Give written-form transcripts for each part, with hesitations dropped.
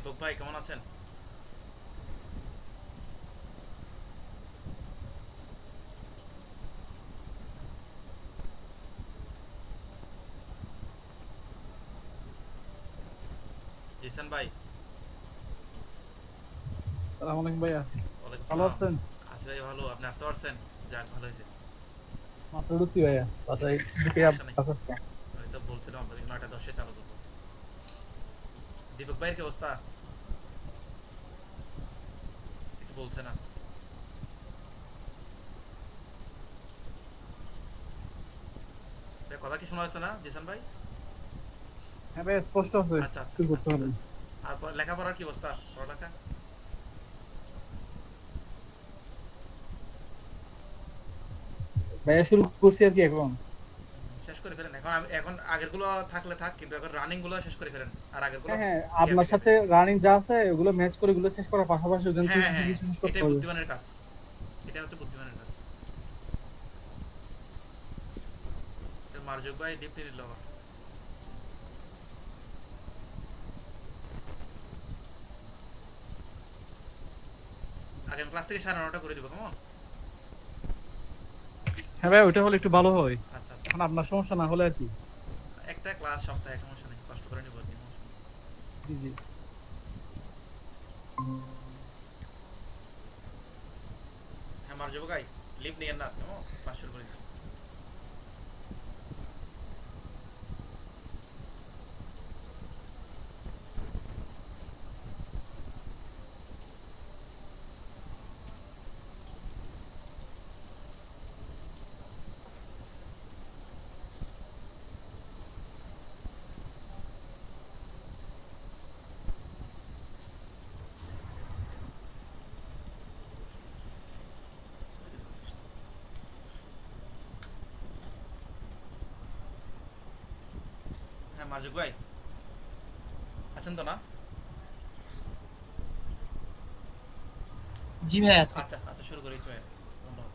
দীপক ভাই কেমন আছেন? জিসান ভাই। সালাম আলাইকুম ভাইয়া। ওয়ালাইকুম ভালো সালাম। আছেন? আছি ভাই, ভালো। আপনি আসতে পারছেন? যাক, ভালো হয়েছে। মাত্র ঢুকছি ভাইয়া বাসায়, ঢুকে সমস্যা নেই। বাস আসলাম। আমি তো বলছিলাম আপনাকে 9টা 10-এ চালু করবো। দীপক ভাইয়ের কি অবস্থা? কিছু বলছে না। ভাই, কথা কি শোনা যাচ্ছে না জিসান ভাই? হ্যাঁ ভাইয়া, স্পষ্ট আছে। আচ্ছা আচ্ছা শুরু করতে আচ্ছা পারবেন। আচ্ছা। আর লেখাপড়ার কি অবস্থা, পড়ালেখা? ভাইয়া শুরু করছি আর কি এখন। শেষ করে ফেলেন এখন। এখন আগেরগুলো থাকলে থাক, কিন্তু এখন রানিং গুলো শেষ করে ফেলেন। আর আগেরগুলো হ্যাঁ হ্যাঁ, গ্যাপে আপনার গ্যাপে। সাথে রানিং যা আছে ওগুলো ম্যাচ করে ওগুলো শেষ করার পাশাপাশি ওখান হ্যাঁ থেকে হ্যাঁ কিছু হ্যাঁ, কিছু শেষ করতে এটাই হবে। বুদ্ধিমানের কাজ। এটা হচ্ছে বুদ্ধিমানের কাজ। মার্জুক ভাই দীপ্তি নিল আবার। আগামী ক্লাস থেকে 9:30 করে দিব, কেমন? হ্যাঁ ভাইয়া, ওইটা হলে একটু ভালো হয়। আচ্ছা আচ্ছা। এখন আপনার সমস্যা না হলে আর কি। একটা ক্লাস সপ্তাহে, সমস্যা নেই, কষ্ট করে নিব আর কি, সমস্যা নেই। জি জি। হ্যাঁ মার্জুক ভাই, লিভ নিয়েন না, কেমন? ক্লাস শুরু করেছি। হ্যাঁ মার্জুক ভাই, আছেন তো না? জি ভাই আছে। আচ্ছা আচ্ছা, শুরু করেছি ভাই। ধন্যবাদ।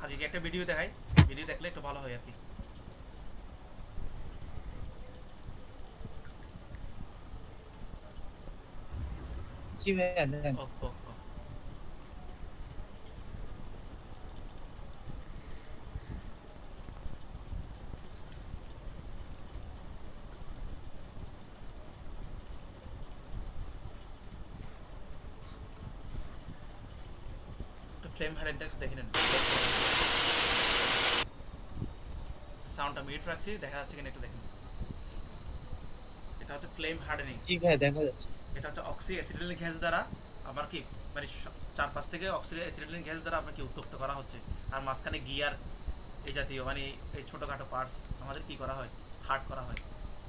আজকে কি একটা ভিডিও দেখাই? ভিডিও দেখলে একটু ভালো হয় আর কি। জি ভাইয়া দেন। ও ও ও, একটু ফ্লেম হার্ডেনটা দেখে নেন, ফ্লেম হার্ডেনিং। সাউন্ডটা মিউট রাখছি, দেখা যাচ্ছে কিনা একটু দেখেন। এটা হচ্ছে ফ্লেম হার্ডেনিং। জি ভাইয়া দেখা যাচ্ছে। এটা হচ্ছে অক্সি অ্যাসিটিলিন গ্যাস দ্বারা আমার কি, মানে চারপাশ থেকে অক্সি অ্যাসিটিলিন গ্যাস দ্বারা আপনার কি উত্তপ্ত করা হচ্ছে। আর মাঝখানে গিয়ার, এই জাতীয় মানে এই ছোটোখাটো পার্টস আমাদের কি করা হয়, হার্ড করা হয়,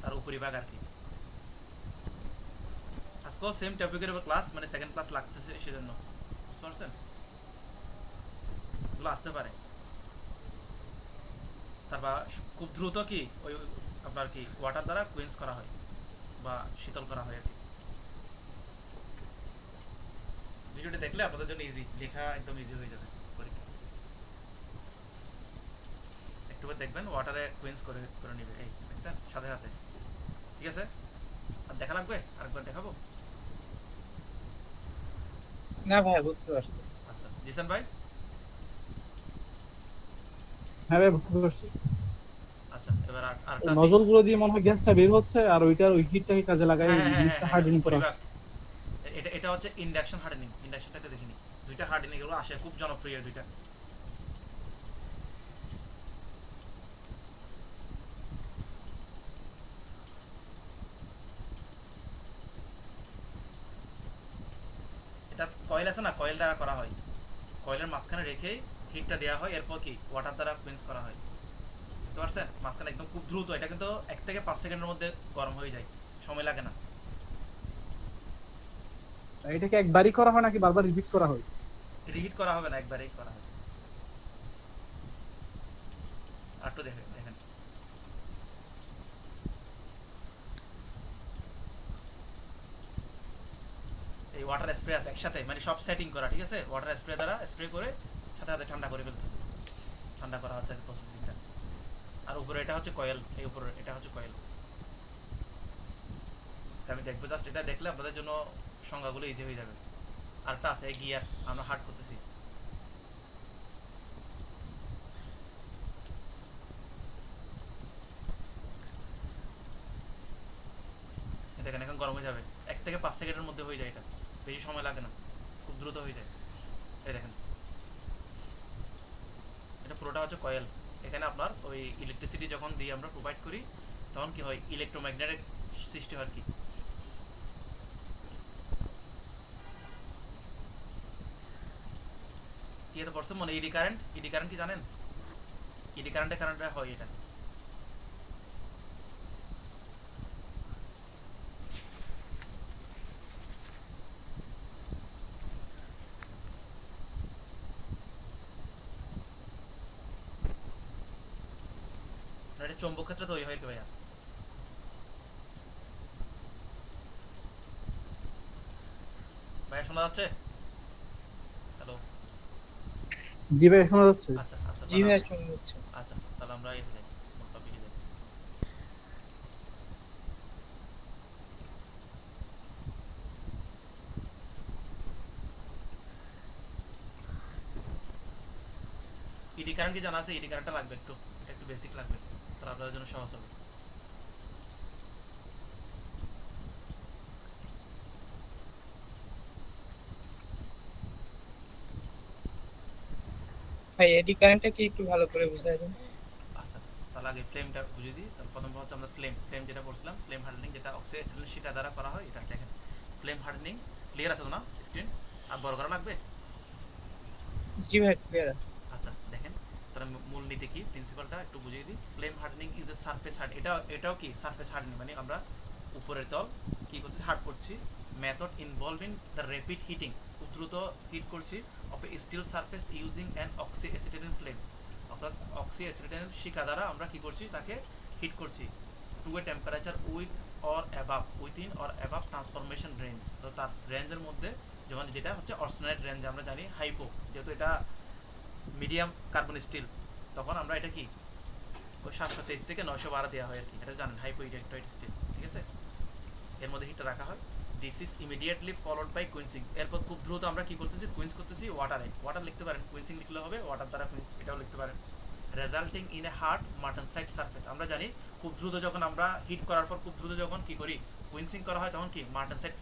তার উপরিভাগ আর কি। আজকেও সেম টপিকের উপর ক্লাস, মানে সেকেন্ড ক্লাস লাগছে সেজন্য, বুঝতে পারছেন? এগুলো আসতে পারে। তারপর খুব দ্রুত কি ওই আপনার কি ওয়াটার দ্বারা কুইন্স করা হয় বা শীতল করা হয় আর কি। ভিডিওটি দেখলে আপনাদের জন্য ইজি, লেখা একদম ইজি হয়ে যাবে পরীক্ষা। একটু দেখবেন ওয়াটারে কুইন্স করে করে নেবে, এই দেখছেন সাথে সাথে। ঠিক আছে, আর দেখা লাগবে, আরেকবার দেখাবো। না ভাইয়া বুঝতে পারছি। আচ্ছা জিসান ভাই। হ্যাঁ ভাইয়া, বুঝতে পারছি। আচ্ছা, এবার আরেকটা আছে। নজল গুলো দিয়ে মনে হয় গ্যাসটা বের হচ্ছে, আর ওইটার ওই হিটটাকে কাজে লাগাই হ্যাঁ হ্যাঁ হ্যাঁ হ্যাঁ জিনিসটা হ্যাঁ, হার্ডেনিং করা উপরিভাগ। হচ্ছে। এটা এটা হচ্ছে ইন্ডাকশন হার্ডেনিং। ইন্ডাকশনটা দেখিনি, দুইটা হার্ডেনিং এগুলো আসে, খুব জনপ্রিয় দুইটা। এটা কয়েল আছে না, কয়েল দ্বারা করা হয়। কয়েলের মাঝখানে রেখেই হিটটা দেওয়া হয়, এরপর কি ওয়াটার দ্বারা কুইন্স করা হয়। বুঝতে পারছেন? মাঝখানে একদম খুব দ্রুত, এটা কিন্তু 1 থেকে 5 সেকেন্ডের মধ্যে গরম হয়ে যায়, সময় লাগে না। এটাকে একবারই করা হয় নাকি বারবার রিপিট করা হয়? রিহিট করা হবে না, একবারেই করা হবে। আর একটু দেখেন দেখেন। এই ওয়াটার স্প্রে আছে একসাথে, মানে সব সেটিং করা, ঠিক আছে? ওয়াটার স্প্রে দ্বারা স্প্রে করে সাথে সাথে ঠান্ডা করে ফেলতেছে। ঠান্ডা করা হচ্ছে প্রসেসিংটা। আর উপরে এটা হচ্ছে কয়েল, এই উপরে এটা হচ্ছে কয়েল। আমি দেখবো, জাস্ট এটা দেখলে আপনাদের জন্য সংজ্ঞাগুলো ইজি হয়ে যাবে। আরেকটা আছে এই গিয়ার, আমরা হার্ড করতেছি। দেখেন এখন গরম হয়ে যাবে, 1 থেকে 5 সেকেন্ডের মধ্যে হয়ে যায়, এটা বেশি সময় লাগে না, খুব দ্রুত হয়ে যায়। এই দেখেন এটা পুরোটা হচ্ছে কয়েল। এখানে আপনার ওই ইলেকট্রিসিটি যখন দিয়ে আমরা প্রোভাইড করি তখন কি হয়, ইলেকট্রোম্যাগনেটিক সৃষ্টি হয় আর কি। কি এটা পড়ছে মনে, ইডি কারেন্ট, ইডি কারেন্ট কি জানেন? ইডি কারেন্টে হয় এটা। এটা চৌম্বক ক্ষেত্রে তৈরি হয় কি ভাইয়া? ভাইয়া শোনা যাচ্ছে? হ্যালো? জি ভাই, শোনা যাচ্ছে। আচ্ছা আচ্ছা জি ভাইয়া শুনে হচ্ছে। আচ্ছা তাহলে আমরা এতে যাই, টপিকে যাই। ইডি কারেন্ট কি জানা আছে? ইডি কারেন্টটা লাগবে একটু, একটু বেসিক লাগবে, তাহলে আপনাদের জন্য সহজ হবে। ভাই এডি কারেন্টটা কি একটু ভালো করে বুঝাই দেন? আচ্ছা তাহলে আগে ফ্লেমটা বুঝিয়ে দিই। তাহলে প্রথম হচ্ছে আমরা ফ্লেম যেটা পড়ছিলাম, ফ্লেম হার্ডেনিং, যেটা অক্সিডেশন শিটা দ্বারা করা হয়। এটা দেখেন ফ্লেম হার্ডেনিং, ক্লিয়ার আছে তো না স্ক্রিন? আর বড় করা লাগবে? জি ভাই ক্লিয়ার আছে। আচ্ছা দেখেন, তাহলে মূলনীতি কি, প্রিন্সিপালটা একটু বুঝিয়ে দিই। Flame hardening is a surface hard, এটাও কি সারফেস হার্ডেনিং, মানে আমরা উপরের তল কি করছি, হার্ড করছি। Method involving the rapid heating, খুব দ্রুত হিট করছি of a steel surface using an oxy acetylene flame, অর্থাৎ অক্সি অ্যাসিটেলিন শিখা দ্বারা আমরা কি করছি, তাকে হিট করছি to a temperature with or above, within or above transformation range, তো তার রেঞ্জের মধ্যে, যেমন যেটা হচ্ছে অর্সোনেট রেঞ্জ আমরা জানি, হাইপো, যেহেতু এটা মিডিয়াম কার্বন স্টিল, তখন আমরা এটা কি ওই 723 থেকে 912 দেওয়া হয় আর কি, এটা জানেন হাইপো ইলেকট্রোলাইট স্টিল, ঠিক আছে? এর মধ্যে হিটটা রাখা হয়। This is immediately followed by quenching, এরপর খুব দ্রুত আমরা কি করতেছি, কুইন্স করতেছি ওয়াটারে, ওয়াটার লিখতে পারেন, কুইন্সিং লিখলে হবে, ওয়াটার দ্বারা কুইন্স এটাও লিখতে পারেন। Resulting in a hard martensite surface, আমরা জানি খুব দ্রুত যখন আমরা হিট করার পর খুব দ্রুত যখন কি করি, কুইন্সিং করা হয়, তখন কি মার্টেনসাইট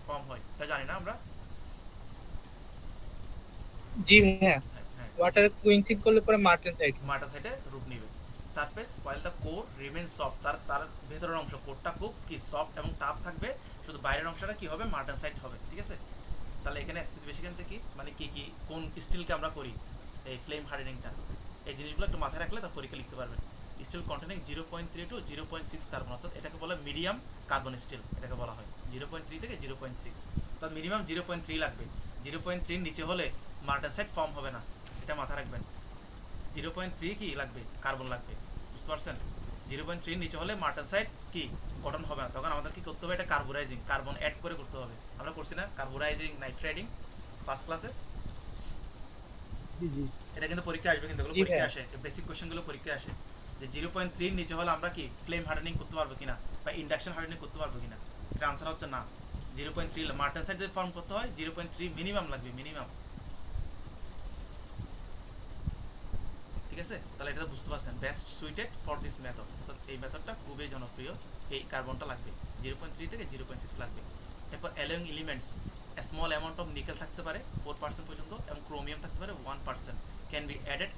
ফর্ম হয়, এটা জানি না আমরা? জি ভাইয়া, হ্যাঁ হ্যাঁ, ওয়াটার কুইন্সিং করলে পরে মার্টেন সাইড। মার্টেনসাইটে রূপ নেবে। Surface while the core remain soft, তার ভেতরের অংশ, কোরটা খুব কি সফট এবং টাফ থাকবে, শুধু বাইরের অংশটা কি হবে, মার্টেনসাইট হবে, ঠিক আছে? তাহলে এখানে স্পেসিফিকেশনটা কি, মানে কি কি কোন স্টিলকে আমরা করি এই ফ্লেম হার্ডেনিংটা, এই জিনিসগুলো একটু মাথায় রাখলে তার পরীক্ষা লিখতে পারবেন। স্টিল কন্টেনিং 0.3 টু 0.6 কার্বন, অর্থাৎ এটাকে বলা মিডিয়াম কার্বন স্টিল, এটাকে বলা হয় 0.3 থেকে 0.6, অর্থাৎ মিনিমাম 0.3 লাগবে। 0.3 নিচে হলে মার্টেনসাইট ফর্ম হবে না, এটা মাথায় রাখবেন। 0.3 কি লাগবে, কার্বন লাগবে, বুঝতে পারছেন? 0.3 নিচে হলে মার্টেনসাইট কি গঠন হবে না, তখন আমাদের কি করতে হবে, এটা কার্বোরাইজিং, কার্বন অ্যাড করে করতে হবে। আমরা করছি না কার্বোরাইজিং নাইট্রেটিং ফার্স্ট ক্লাসে? জি জি। এটা কিন্তু পরীক্ষা আসবে, কিন্তু এগুলো জি পরীক্ষা ভাইয়া। আসে, বেসিক কোশ্চেনগুলো পরীক্ষা আসে যে 0.3 নিচে হলে আমরা কি ফ্লেম হার্ডেনিং করতে পারবো কিনা, বা ইন্ডাকশন হার্ডেনিং করতে পারবো কিনা। এটা আনসার হচ্ছে না। 0.3 মার্টেনসাইট যদি ফর্ম করতে হয় 0.3 মিনিমাম লাগবে, মিনিমাম, ঠিক আছে? তাহলে এটা বুঝতে পারছেন, best suited for this method, অর্থাৎ এই মেথডটা খুবই জনপ্রিয়, এই কার্বনটা লাগবে 0.3 থেকে 0.6 লাগবে। এরপর allowing elements, small amount of nickel থাকতে পারে 4% পর্যন্ত, এবং ক্রোমিয়াম থাকতে পারে 1%, can be added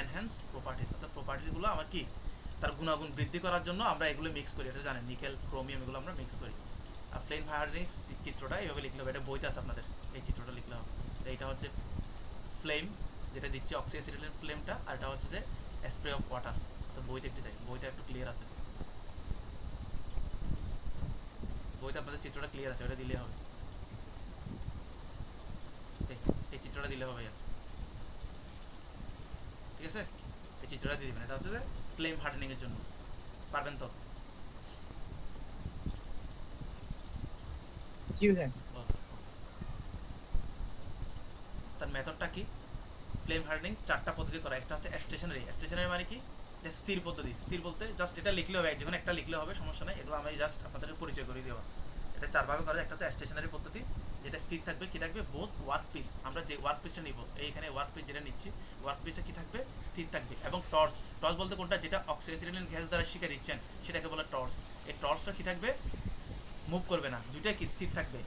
enhance properties, অর্থাৎ প্রপার্টিগুলো আমার কি তার গুণাগুণ বৃদ্ধি করার জন্য আমরা এগুলো মিক্স করি, এটা জানেন, নিকেল ক্রোমিয়াম এগুলো আমরা মিক্স করি। আর ফ্লেম হার্ডেনিং চিত্রটা এইভাবে লিখলে হবে, এটা বইতে আছে আপনাদের, এই চিত্রটা লিখলে হবে। এইটা হচ্ছে ফ্লেম যেটা দিচ্ছে অক্সি অ্যাসিটিলিন ফ্লেমটা, আর এটা হচ্ছে যে স্প্রে অফ ওয়াটার, তো বইতে একটু চাই, বইতে একটু ক্লিয়ার আছে, বইতে আপনাদের চিত্রটা ক্লিয়ার আছে, ওটা দিলে হবে, এই চিত্রটা দিলে হবে, ঠিক আছে? এই চিত্রটা দিয়ে দিবেন, এটা হচ্ছে যে ফ্লেম হার্ডেনিং এর জন্য, পারবেন তো? জি ভাইয়া। তার মেথডটা কি, ফ্লেম হার্ডেনিং 4টা পদ্ধতি করা, একটা হচ্ছে স্টেশনারি, স্টেশনারি মানে কি, এটা স্থির পদ্ধতি, স্থির বলতে জাস্ট এটা লিখলে হবে, যখন একটা লিখলে হবে, সমস্যা নেই, এগুলো আমি জাস্ট আপনাদের পরিচয় করে দেওয়া। এটা চারভাবে করা যায়। একটা হচ্ছে স্টেশনারি পদ্ধতি, যেটা স্থির থাকবে, কি থাকবে, বোথ ওয়ার্ক পিস, আমরা যে ওয়ার্ক পিসটা নিব এইখানে ওয়ার্ক পিস যেটা নিচ্ছি, ওয়ার্ক পিসটা কি থাকবে, স্থির থাকবে। এবং টর্চ, টর্চ বলতে কোনটা, যেটা অক্সিজেন গ্যাস দ্বারা শিখে দিচ্ছেন সেটাকে বলে টর্চ। এই টর্চটা কি থাকবে, মুভ করবে না, দুইটাই কি স্থির থাকবে।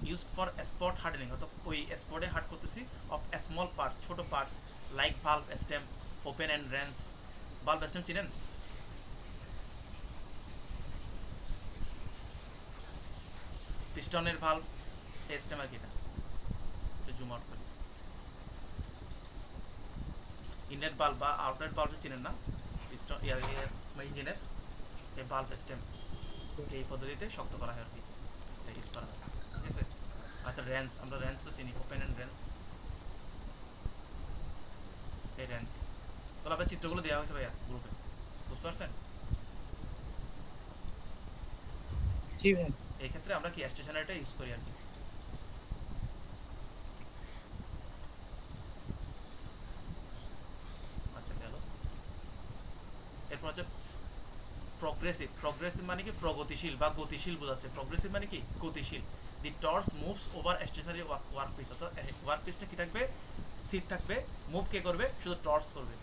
ইউজ ফর স্পট হার্ডেনিং, অর্থাৎ ওই স্পটে হার্ড করতেছি অফ স্মল পার্টস, ছোট parts like valve stem, open and Reigns. Valve stem চিনেন? পিস্টনের ভালভ, স্টেম আর কি, এটা একটু জুম আউট করি। ইনলেট ভালভ বা আউটলেট ভালভ চিনেন না, পিস্টন ইঞ্জিনের এই ভালভ স্টেম এই পদ্ধতিতে শক্ত করা হয় আর কি, এটা ইউজ করা হয়, ঠিক আছে। আচ্ছা রেন্স, আমরা রেন্সও চিনি, ওপেন অ্যান্ড রেন্স, এই রেন্স তাহলে আপনার চিত্রগুলো দেওয়া হয়েছে ভাইয়া গ্রুপে, বুঝতে পারছেন? জি ভাই। এই ক্ষেত্রে আমরা কি স্টেশনারিটা ইউজ করি আর কি। আচ্ছা গেল। এরপর হচ্ছে প্রগ্রেসিভ। প্রগ্রেসিভ মানে কি প্রগতিশীল বা গতিশীল বোঝাচ্ছে। প্রগ্রেসিভ মানে কি গতিশীল। The torch moves over stationary work piece, অর্থাৎ ওয়ার্ক পিসটা কি থাকবে, স্থির থাকবে। মুভ কে করবে, শুধু টর্চ করবে।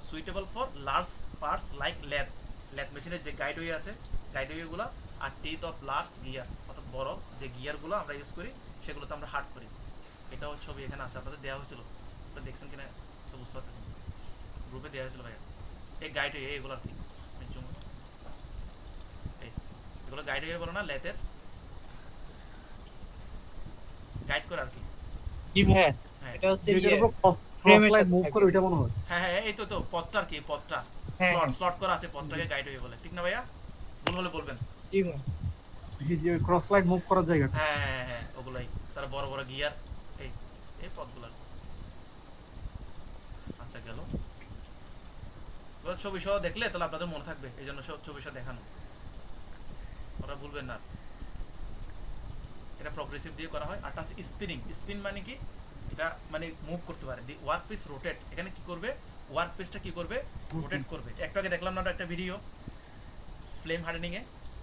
Suitable for large parts like lathe, lathe মেশিনের যে গাইড ওয়ে আছে, গাইড ওয়েগুলো, আর টিথ অফ লার্জ গিয়ার, অর্থাৎ বড় যে গিয়ারগুলো আমরা ইউজ করি সেগুলোতে আমরা হার্ড করি। এটাও ছবি এখানে আছে, আপনাদের দেওয়া হয়েছিল, ওটা দেখছেন কিনা তো বুঝতে পারতেছেন, গ্রুপে দেওয়া হয়েছিল ভাইয়া। এই গাইড ওয়ে এগুলো আর কি, এগুলো গাইড হয়ে বলো না, লেতের গাইড করে আর কি। জি ভাই, হ্যাঁ এটা হচ্ছে যেটার উপর ক্রস ফ্রেমের লাইন সাথে মুভ থাকে। করে ওইটা মনে হয়। হ্যাঁ হ্যাঁ এই তো পথটা আর কি, পথটা হ্যাঁ, স্লট হ্যাঁ। স্লট করা আছে, পথটাকে গাইড হয়ে বলে, ঠিক না ভাইয়া? ভুল হলে বলবেন। জি ভাই। জি জি, ওই ক্রস লাইন মুভ করার জায়গাটা। হ্যাঁ হ্যাঁ হ্যাঁ ওগুলাই, তার বড় বড় গিয়ার, এই এই পথগুলো। আচ্ছা গেল। ছবি সহ দেখলে তাহলে আপনাদের মনে থাকবে, এই জন্য ছবি সহ দেখানো, ওরা ভুলবেন না। এটা প্রগ্রেসিভ দিয়ে করা হয়। আরটা আছে স্পিনিং। স্পিন মানে কি, এটা মানে মুভ করতে পারে। দি ওয়ার্ক পিস রোটেট, এখানে কি করবে, ওয়ার্ক পিসটা কি করবে, রোটেট করবে। একটু আগে দেখলাম না একটা ভিডিও ফ্লেম হার্ডেনিং এ,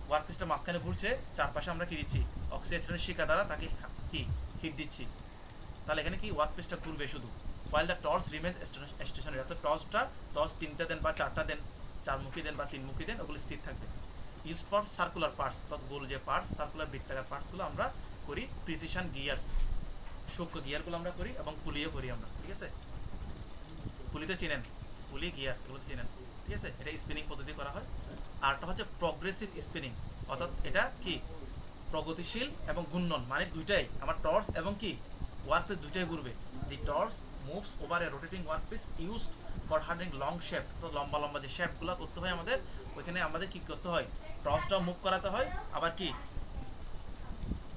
ওয়ার্ক পিসটা মাঝখানে ঘুরছে, চারপাশে আমরা কি দিচ্ছি, অক্সিজেনের শিকা দ্বারা তাকে কি হিট দিচ্ছি, তাহলে এখানে কি ওয়ার্ক পিসটা ঘুরবে শুধু। File the torch remains stationary, অর্থাৎ টর্চ তিনটা দেন বা চারটা দেন, চারমুখী দেন বা তিনমুখী দেন, ওগুলো স্থির থাকবে। ইউজ ফর সার্কুলার পার্টস, অর্থাৎ গোল যে পার্টস, সার্কুলার বৃত্তাকার পার্টসগুলো আমরা করি। প্রিসিশন গিয়ার্স, সূক্ষ্ম গিয়ারগুলো আমরা করি, এবং পুলিও করি আমরা, ঠিক আছে। পুলিতে চিনেন, পুলি গিয়ার এগুলো চিনেন, ঠিক আছে। এটা স্পিনিং পদ্ধতি করা হয়। আরটা হচ্ছে প্রগ্রেসিভ স্পিনিং, অর্থাৎ এটা কি প্রগতিশীল এবং ঘূর্ণন, মানে দুইটাই, আমার টর্চ এবং কি ওয়ার্ক পিস দুইটাই ঘুরবে। The torch moves over a rotating work piece used for hardening long shape, তো লম্বা লম্বা যে শেপগুলো করতে হয় আমাদের, ওইখানে আমাদের কি করতে হয়, টর্চটাও মুভ করাতে হয়, আবার কি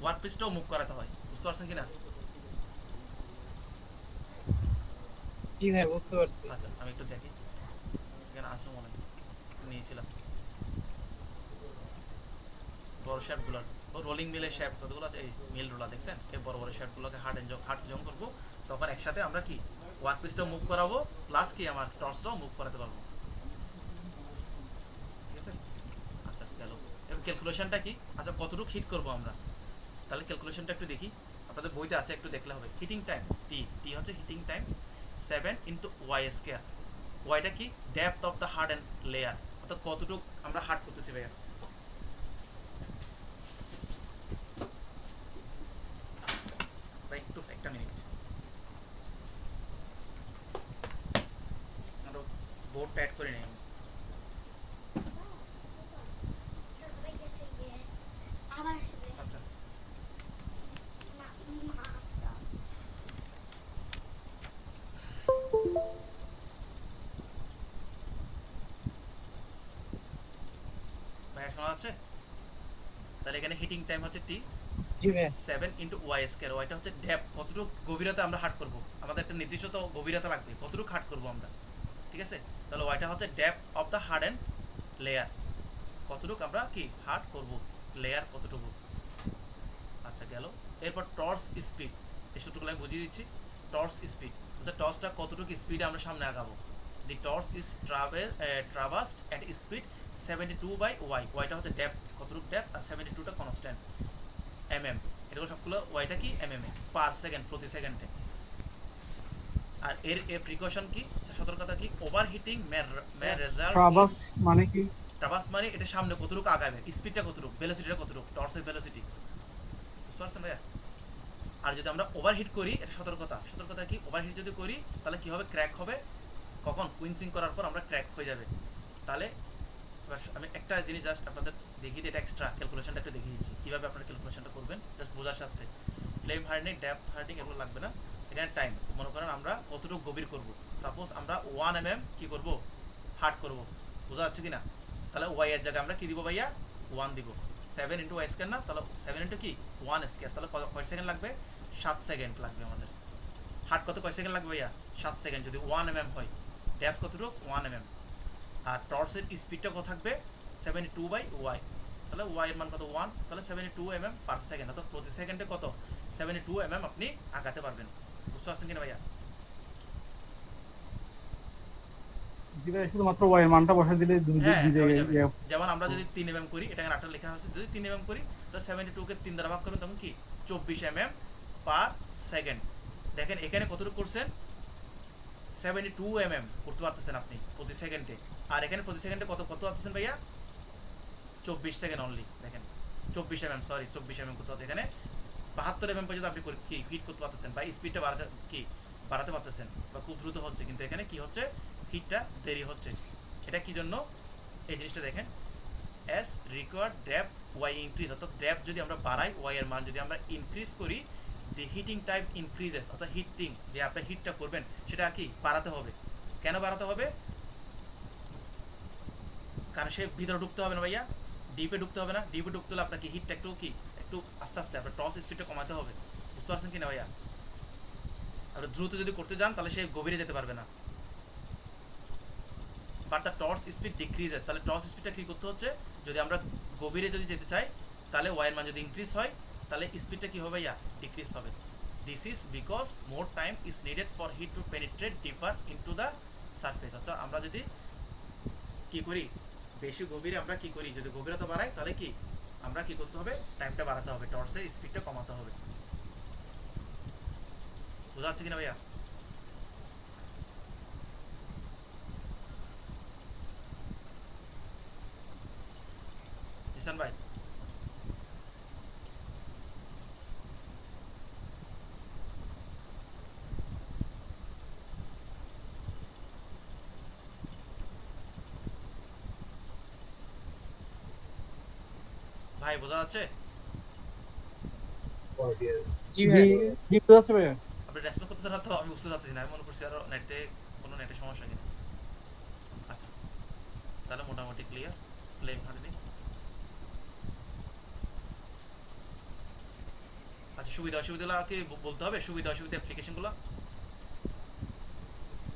ওয়ার্ক পিসটাও মুভ করাতে হয়। বুঝতে পারছেন কিনা? জি ভাই, বুঝতে পারছি। আচ্ছা আমি একটু দেখি, এখানে আছে মনে হয়, নিয়েছিলাম বড় শেপগুলোর, ও রোলিং মিলের শেপ কতগুলো আছে, এই মিল রোলার দেখছেন, এই বড় বড় শেপগুলোকে হার্ড যখন করবো, তখন একসাথে আমরা কি ওয়ার্ক পিসটাও মুভ করাবো, প্লাস কি আমার টর্চটাও মুভ করাতে পারবো, ঠিক আছে। আচ্ছা গেল। এবার ক্যালকুলেশনটা কি, আচ্ছা কতটুকু হিট করবো আমরা, তাহলে ক্যালকুলেশনটা একটু দেখি, আপনাদের বইতে আছে, একটু দেখলে হবে। হিটিং টাইম, টি হচ্ছে হিটিং টাইম 7 × y²। ওয়াইটা কি, depth of the hard and layer, অর্থাৎ কতটুকু আমরা হার্ড করতেছি ভাইয়া। ভাই একটু একটা মিনিট, আরো বোর্ডটা অ্যাড করে নিই। আবার আসবে আচ্ছা না মাসা ভাইয়া শোনা যাচ্ছে? তাহলে এখানে হিটিং টাইম হচ্ছে টি, জি ভাই। 7 × y²। ওয়াইটা হচ্ছে ডেপথ, কতটুকু গভীরতা আমরা হার্ড করবো, আমাদের একটা নির্দিষ্ট তো গভীরতা লাগবে, কতটুকু হার্ড করবো আমরা, ঠিক আছে। তাহলে ওয়াইটা হচ্ছে depth of the hard and layer, কতটুকু আমরা কি হার্ড করবো, লেয়ার কতটুকু। আচ্ছা গেল। এরপর টর্চ স্পিড, এই সূত্রগুলো আমি বুঝিয়ে দিচ্ছি। টর্চ স্পিড অর্থাৎ টর্চটা কতটুকু স্পিডে আমরা সামনে আগাবো। The torch is traversed at speed 72/y, ওয়াইটা হচ্ছে ডেপথ, কতটুকু ডেপথ, আর 72টা কনস্ট্যান্ট। এমএম, এগুলো সবগুলো ওয়াইটা কি এমএম এ পার সেকেন্ড, প্রতি সেকেন্ডে। আর এর প্রিকশন কি, সতর্কতা কি, ওভারহিটিং মে রেজাল্ট। ট্রাভার্স মানে কি? ট্রাভার্স মানে এটা সামনে কতটুকু আগাবে, স্পিডটা কতটুকু, ভেলোসিটিটা কতটুকু, টর্চের ভেলোসিটি, বুঝতে পারছেন ভাইয়া? আর যদি আমরা ওভারহিট করি, এটা সতর্কতা। সতর্কতা কি, ওভারহিট যদি করি তাহলে কি হবে, ক্র্যাক হবে। কখন, কুইন্সিং করার পর আমরা ক্র্যাক হয়ে যাবে। তাহলে এবার আমি একটা জিনিস জাস্ট আপনাদের দেখিয়ে দিই, এটা এক্সট্রা ক্যালকুলেশনটা একটু দেখিয়ে দিচ্ছি কীভাবে আপনারা ক্যালকুলেশনটা করবেন, জাস্ট বোঝার সাথে। ফ্লেম হার্ডনিং, ডেপথ হার্ডনিং এগুলো লাগবে না। এখানে টাইম, মনে করেন আমরা কতটুকু গভীর করব। সাপোজ আমরা 1 mm কী করব, হার্ড করব, বোঝা যাচ্ছে কি না? তাহলে ওয়াই এর জায়গায় আমরা কী দিব ভাইয়া, 1 দিব। 7 ইন্টু ওয়াই স্কোয়ার না, তাহলে 7 ইন্টু কি 1 স্কোয়ার, তাহলে কয় সেকেন্ড লাগবে, 7 সেকেন্ড লাগবে আমাদের। হার্ড কত, কয় সেকেন্ড লাগবে ভাইয়া, 7 সেকেন্ড যদি 1 mm হয়। ডেপথ কতটুকু, 1 mm। আর টর্চের স্পিডটা কত থাকবে, 72/y, তাহলে ওয়াই এর মান কত, 1, তাহলে 72 mm পার সেকেন্ড, অর্থাৎ প্রতি সেকেন্ডে কত, 72 mm আপনি আগাতে পারবেন। বুঝতে পারছেন কিনা ভাইয়া? জি ভাই, শুধুমাত্র ওয়াই মানটা বসাই দিলে দুই দিক হ্যাঁ, দুই হয়ে জায়গায় যাবে। যেমন আমরা যদি 3 mm করি, এটা আটটা লেখা হয়েছে, যদি 3 mm করি তাহলে 72 কে 3 দ্বারা ভাগ করুন, তখন কি 24 mm পার সেকেন্ড। দেখেন এখানে কতটুকু করছেন, 72 mm করতে পারতেছেন আপনি প্রতি সেকেন্ডে। আর এখানে প্রতি সেকেন্ডে কত কত পাচ্ছেন ভাইয়া, 24 সেকেন্ড অনলি। দেখেন 24 mm, সরি 24 mm করতে পারতেন, এখানে 72 mm পর্যন্ত আপনি কি হিট করতে পারতেছেন, বা স্পিডটা বাড়াতে পারতেছেন, বা খুব দ্রুত হচ্ছে। কিন্তু এখানে কি হচ্ছে, হিটটা দেরি হচ্ছে। এটা কি জন্য, এই জিনিসটা দেখেন, as required depth why increase, অর্থাৎ ডেপথ যদি আমরা বাড়াই, ওয়াই এর মান যদি আমরা ইনক্রিজ করি, দি হিটিং টাইপ ইনক্রিজেস, অর্থাৎ হিটিং যে আপনি হিটটা করবেন সেটা কি বাড়াতে হবে। কেন বাড়াতে হবে, কারণ সে ভিতরে ঢুকতে হবে না ভাইয়া, ডিপে ঢুকতে হবে না। ডিপে ঢুকতে হলে আপনাকে হিটটা একটু আস্তে আস্তে আপনার টস স্পিডটা কমাতে হবে। বুঝতে পারছেন কি না ভাইয়া? আপনি দ্রুত যদি করতে যান তাহলে সে গভীরে যেতে পারবে না। But the torch speed decreases, তাহলে টর্চ স্পিডটা কী করতে হচ্ছে, যদি আমরা গভীরে যদি যেতে চাই তাহলে ওয়াইয়ের মান যদি ইনক্রিজ হয় তাহলে স্পিডটা কী হবে ভাইয়া, ডিক্রিজ হবে। This is because more time is needed for heat to penetrate deeper into the surface. অর্থাৎ আমরা যদি কী করি, বেশি গভীরে আমরা কী করি, যদি গভীরতা বাড়াই তাহলে কি আমরা কী করতে হবে, টাইমটা বাড়াতে হবে, টর্চের স্পিডটা কমাতে হবে। বোঝা যাচ্ছে কিনা ভাইয়া? জিসান ভাই, ভাই বোঝা যাচ্ছে? জি জি ভাই। জি বুঝতে পারছি ভাইয়া। আপনি রেসপন্স করতেছেন না তো, আমি বুঝতে পারতেছি না। আমি মনে করছি আরো নেটে কোনো নেটে সমস্যা কিনা। আচ্ছা, তাহলে মোটামুটি ক্লিয়ার। ফ্লেম হার্ডেনিং, আচ্ছা সুবিধা অসুবিধাগুলো কি বলতে হবে, সুবিধা অসুবিধা অ্যাপ্লিকেশনগুলো।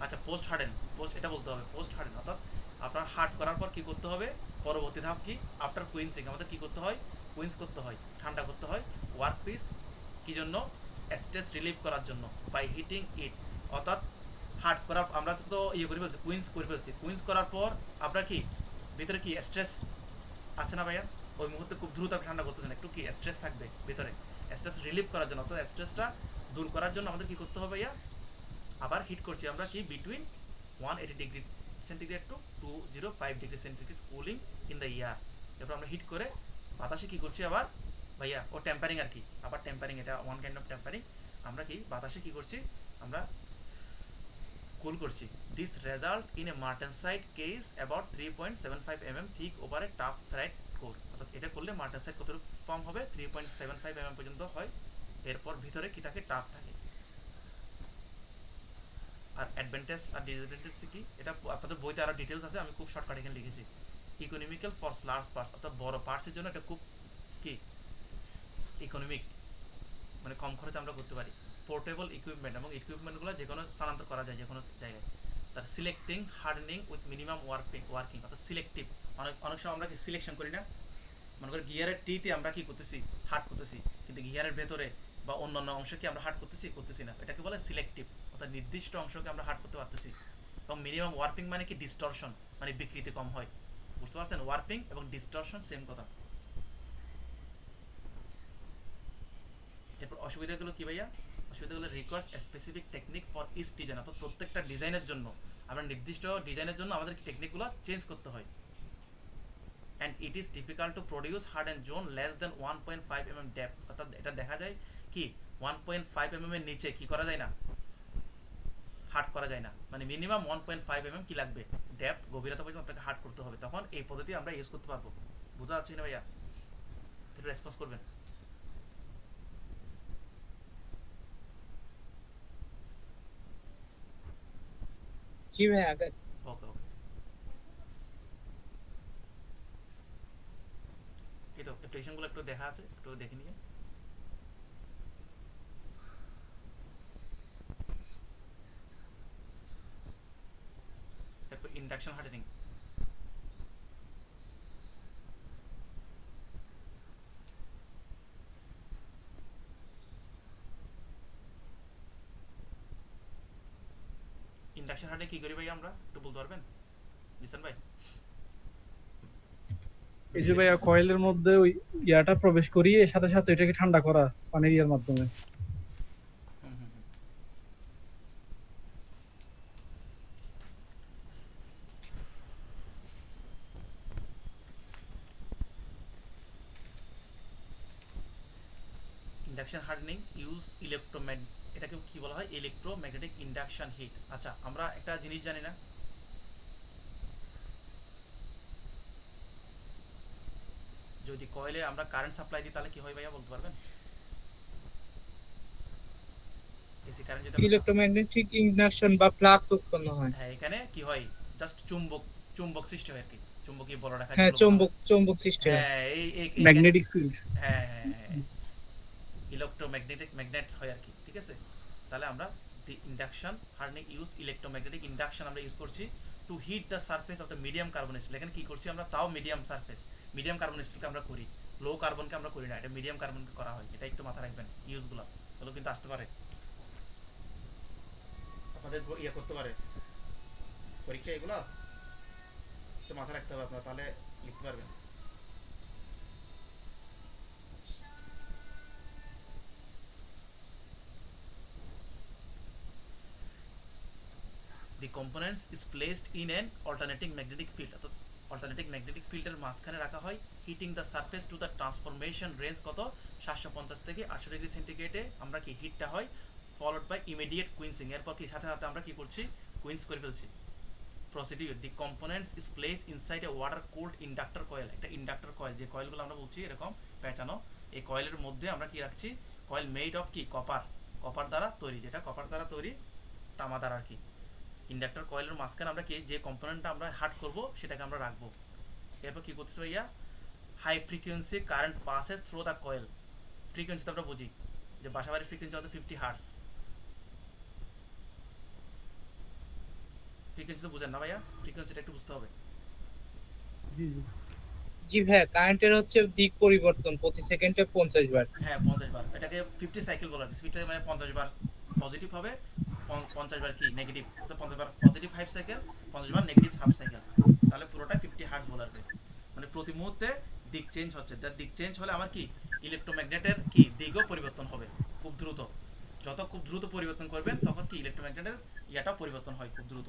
আচ্ছা পোস্ট হার্ডেন, এটা বলতে হবে। পোস্ট হার্ডেন অর্থাৎ আপনার হার্ড করার পর কি করতে হবে, পরবর্তী ধাপ কি, আফটার কুইন্সিং আমাদের কি করতে হয়, কুইন্স করতে হয়, ঠান্ডা করতে হয় ওয়ার্ক পিস। কী জন্য, স্ট্রেস রিলিভ করার জন্য, বাই হিটিং ইট। অর্থাৎ হার্ড করার, আমরা তো করে ফেলছি, কুইন্স করে ফেলছি, কুইন্স করার পর আপনার কি ভিতরে কি স্ট্রেস আছে না ভাইয়া, ওই মুহূর্তে খুব দ্রুত আপনি ঠান্ডা করতেছেন, একটু কি স্ট্রেস থাকবে ভিতরে। স্ট্রেস রিলিভ করার জন্য, অর্থাৎ স্ট্রেসটা দূর করার জন্য আমাদের কি করতে হবে ভাইয়া, আবার হিট করছি আমরা কি between 180 degree centigrade two 205 degree centigrade cooling in the year. এরপর আমরা হিট করে বাতাসে কি করছি আবার ভাইয়া, ও টেম্পারিং আর কি, আবার টেম্পারিং, এটা ওয়ান কাইন্ড অফ টেম্পারিং। আমরা কি বাতাসে কি করছি, আমরা কুল করছি। This result in a martensite case about 3.75 mm thick over a tough fried core. অর্থাৎ এটা করলে মার্টেনসাইট কতটুকু ফর্ম হবে, 3.75 mm পর্যন্ত হয়। এরপর ভিতরে কি থাকে, টাফ থাকে। আর অ্যাডভান্টেজ আর ডিসঅ্যাডভান্টেজ কি, এটা আপনাদের বইতে আরও ডিটেলস আছে, আমি খুব শর্টকাট এখানে লিখেছি। ইকোনমিক্যাল ফর লার্জ পার্টস, অর্থাৎ বড় পার্টসের জন্য এটা খুব কি ইকোনমিক, মানে কম খরচে আমরা করতে পারি। পোর্টেবল ইকুইপমেন্ট, এবং ইকুইপমেন্টগুলো যে কোনো স্থানান্তর করা যায় যে কোনো জায়গায়। তার selecting hardening with minimum working, অর্থাৎ সিলেক্টিভ। অনেক সময় আমরা কি সিলেকশন করি না, মনে করি গিয়ারের টিতে আমরা কি করতেছি, হার্ড করতেছি, কিন্তু গিয়ারের ভেতরে বা অন্যান্য অংশ কি আমরা হার্ড করতেছি না, এটাকে বলে সিলেক্টিভ। অর্থাৎ নির্দিষ্ট অংশকে আমরা হার্ড করতে পারতেছি। এবং মিনিমাম ওয়ার্পিং মানে কি, ডিস্টরশন, মানে বিকৃতি কম হয়। বুঝতে পারছেন, ওয়ার্পিং এবং ডিস্টরশন সেম কথা। এরপর অসুবিধাগুলো কি ভাইয়া? অসুবিধাগুলো requires specific technique for each design, অর্থাৎ প্রত্যেকটা ডিজাইনের জন্য আমরা নির্দিষ্ট ডিজাইনের জন্য আমাদের টেকনিকগুলো চেঞ্জ করতে হয়। And it is difficult to produce hard and zone less than 1.5 mm depth, অর্থাৎ এটা দেখা যায় কি 1.5 mm এর নিচে কি করা যায় না, হার্ড করা যায় না, মানে মিনিমাম 1.5 mm কি লাগবে, ডেপথ গভীরতা পর্যন্ত আপনাকে হার্ড করতে হবে, তখন এই পদ্ধতি আমরা ইউজ করতে পারবো। বোঝা যাচ্ছে না ভাইয়া? একটু রেসপন্স করবেন। জি ভাই আগে ওকে ওকে, এই তো অ্যাপ্লিকেশনগুলো একটু দেখা আছে, একটু দেখে নিয়ে। এরপর ইন্ডাকশন হার্ডেনিং। ইন্ডাকশন হার্ডেনিং কি করি ভাই আমরা, একটু বলতে পারবেন জিসান ভাই? এই যে ভাইয়া কয়েলের মধ্যে ওই ইয়াটা প্রবেশ করিয়ে সাথে সাথে এটাকে ঠান্ডা করা পানির ইয়ার মাধ্যমে। হুম হুম হুম। ইন্ডাকশন হার্ডেনিং ইউজ এটাকে কি বলা হয়, ইলেকট্রোম্যাগনেটিক ইন্ডাকশন হিট। আচ্ছা, আমরা একটা জিনিস জানি না, যদি কয়েলে আমরা কারেন্ট সাপ্লাই দিই তাহলে কি হয় ভাইয়া, বলতে পারবেন? এসি কারেন্ট যেটা ইলেকট্রোম্যাগনেটিক ইন্ডাকশন বা ফ্লাক্স উৎপন্ন হয়। হ্যাঁ, এখানে কি হয়, জাস্ট চুম্বক চুম্বক সৃষ্টি হয় আর কি, চুম্বকীয় বলয় রেখা হ্যাঁ, যেগুলো বলা হয়। চৌম্বক সৃষ্টি হয়। হ্যাঁ, ম্যাগনেটিক ফিল্ড। হ্যাঁ হ্যাঁ হ্যাঁ, ইলেকট্রোম্যাগনেটিক ম্যাগনেট হয় আর কি, ঠিক আছে? তাহলে আমরা the induction hardening use electromagnetic induction আমরা ইউজ করছি to heat the surface of the medium carbon steel. এখানে কি করছি আমরা, তাও মিডিয়াম সারফেস, মিডিয়াম কার্বন স্টিলকে আমরা করি, লো কার্বনকে আমরা করি না, এটা মিডিয়াম কার্বনকে করা হয়। এটা একটু মাথা রাখবেন, ইউজগুলো এগুলো কিন্তু আসতে পারে আপনাদের ইয়ে করতে পারে পরীক্ষা, এগুলো একটু মাথা রাখতে হবে আপনারা, তাহলে লিখতে পারবেন। The components is placed in an alternating magnetic field, অর্থাৎ অল্টারনেটিং ম্যাগনেটিক ফিল্ডের মাঝখানে রাখা হয়, hitting the surface to the transformation range কত 750 থেকে 800 ডিগ্রি সেন্টিগ্রেডে আমরা কি হিটটা হয়, ফলোড বাই ইমিডিয়েট কুইন্সিং। এরপর কি সাথে সাথে আমরা কি করছি, কুইন্স করে ফেলছি। Procedure, the components is place inside a water cold inductor coil. একটা ইন্ডাক্টর কয়েল, যে কয়েলগুলো আমরা বলছি এরকম পেঁচানো, এই কয়েলের মধ্যে আমরা কি রাখছি, কয়েল মেড অফ কি, কপার, কপার দ্বারা তৈরি, যেটা কপার দ্বারা তৈরি, তামা দ্বারা আর কি। ইন্ডাক্টর কয়েলের মাঝখানে আমরা কি যে কম্পোনেন্টটা আমরা হার্ড করব সেটাকে আমরা রাখবো। এরপর কি করতেছে ভাইয়া, high frequency current passes through the coil. ফ্রিকোয়েন্সিতে আমরা বুঝি যে বাসাবাড়ির ফ্রিকোয়েন্সি হচ্ছে 50 হার্টস। ফ্রিকোয়েন্সি তো বুঝেন না ভাইয়া, ফ্রিকোয়েন্সিটা একটু বুঝতে হবে। জি জি। জি ভাই, কারেন্টের হচ্ছে দিক পরিবর্তন প্রতি সেকেন্ডে 50 বার। হ্যাঁ 50 বার, এটাকে 50 সাইকেল বলা হয়। স্পিডটা মানে 50 বার পজিটিভ হবে, 50 বার কি নেগেটিভ, তো 50 বার পজিটিভ 5 সাইকেল, 50 বার নেগেটিভ হাফ সাইকেল, তাহলে পুরোটা 50 হার্টজ বলা হবে। মানে প্রতি মুহূর্তে দিক চেঞ্জ হচ্ছে, তার দিক চেঞ্জ হলে আমার কি ইলেকট্রোম্যাগনেটের কি দিকও পরিবর্তন হবে খুব দ্রুত। যত খুব দ্রুত পরিবর্তন করবেন তখন কি ইলেকট্রোম্যাগনেটের ইয়াটাও পরিবর্তন হয় খুব দ্রুত।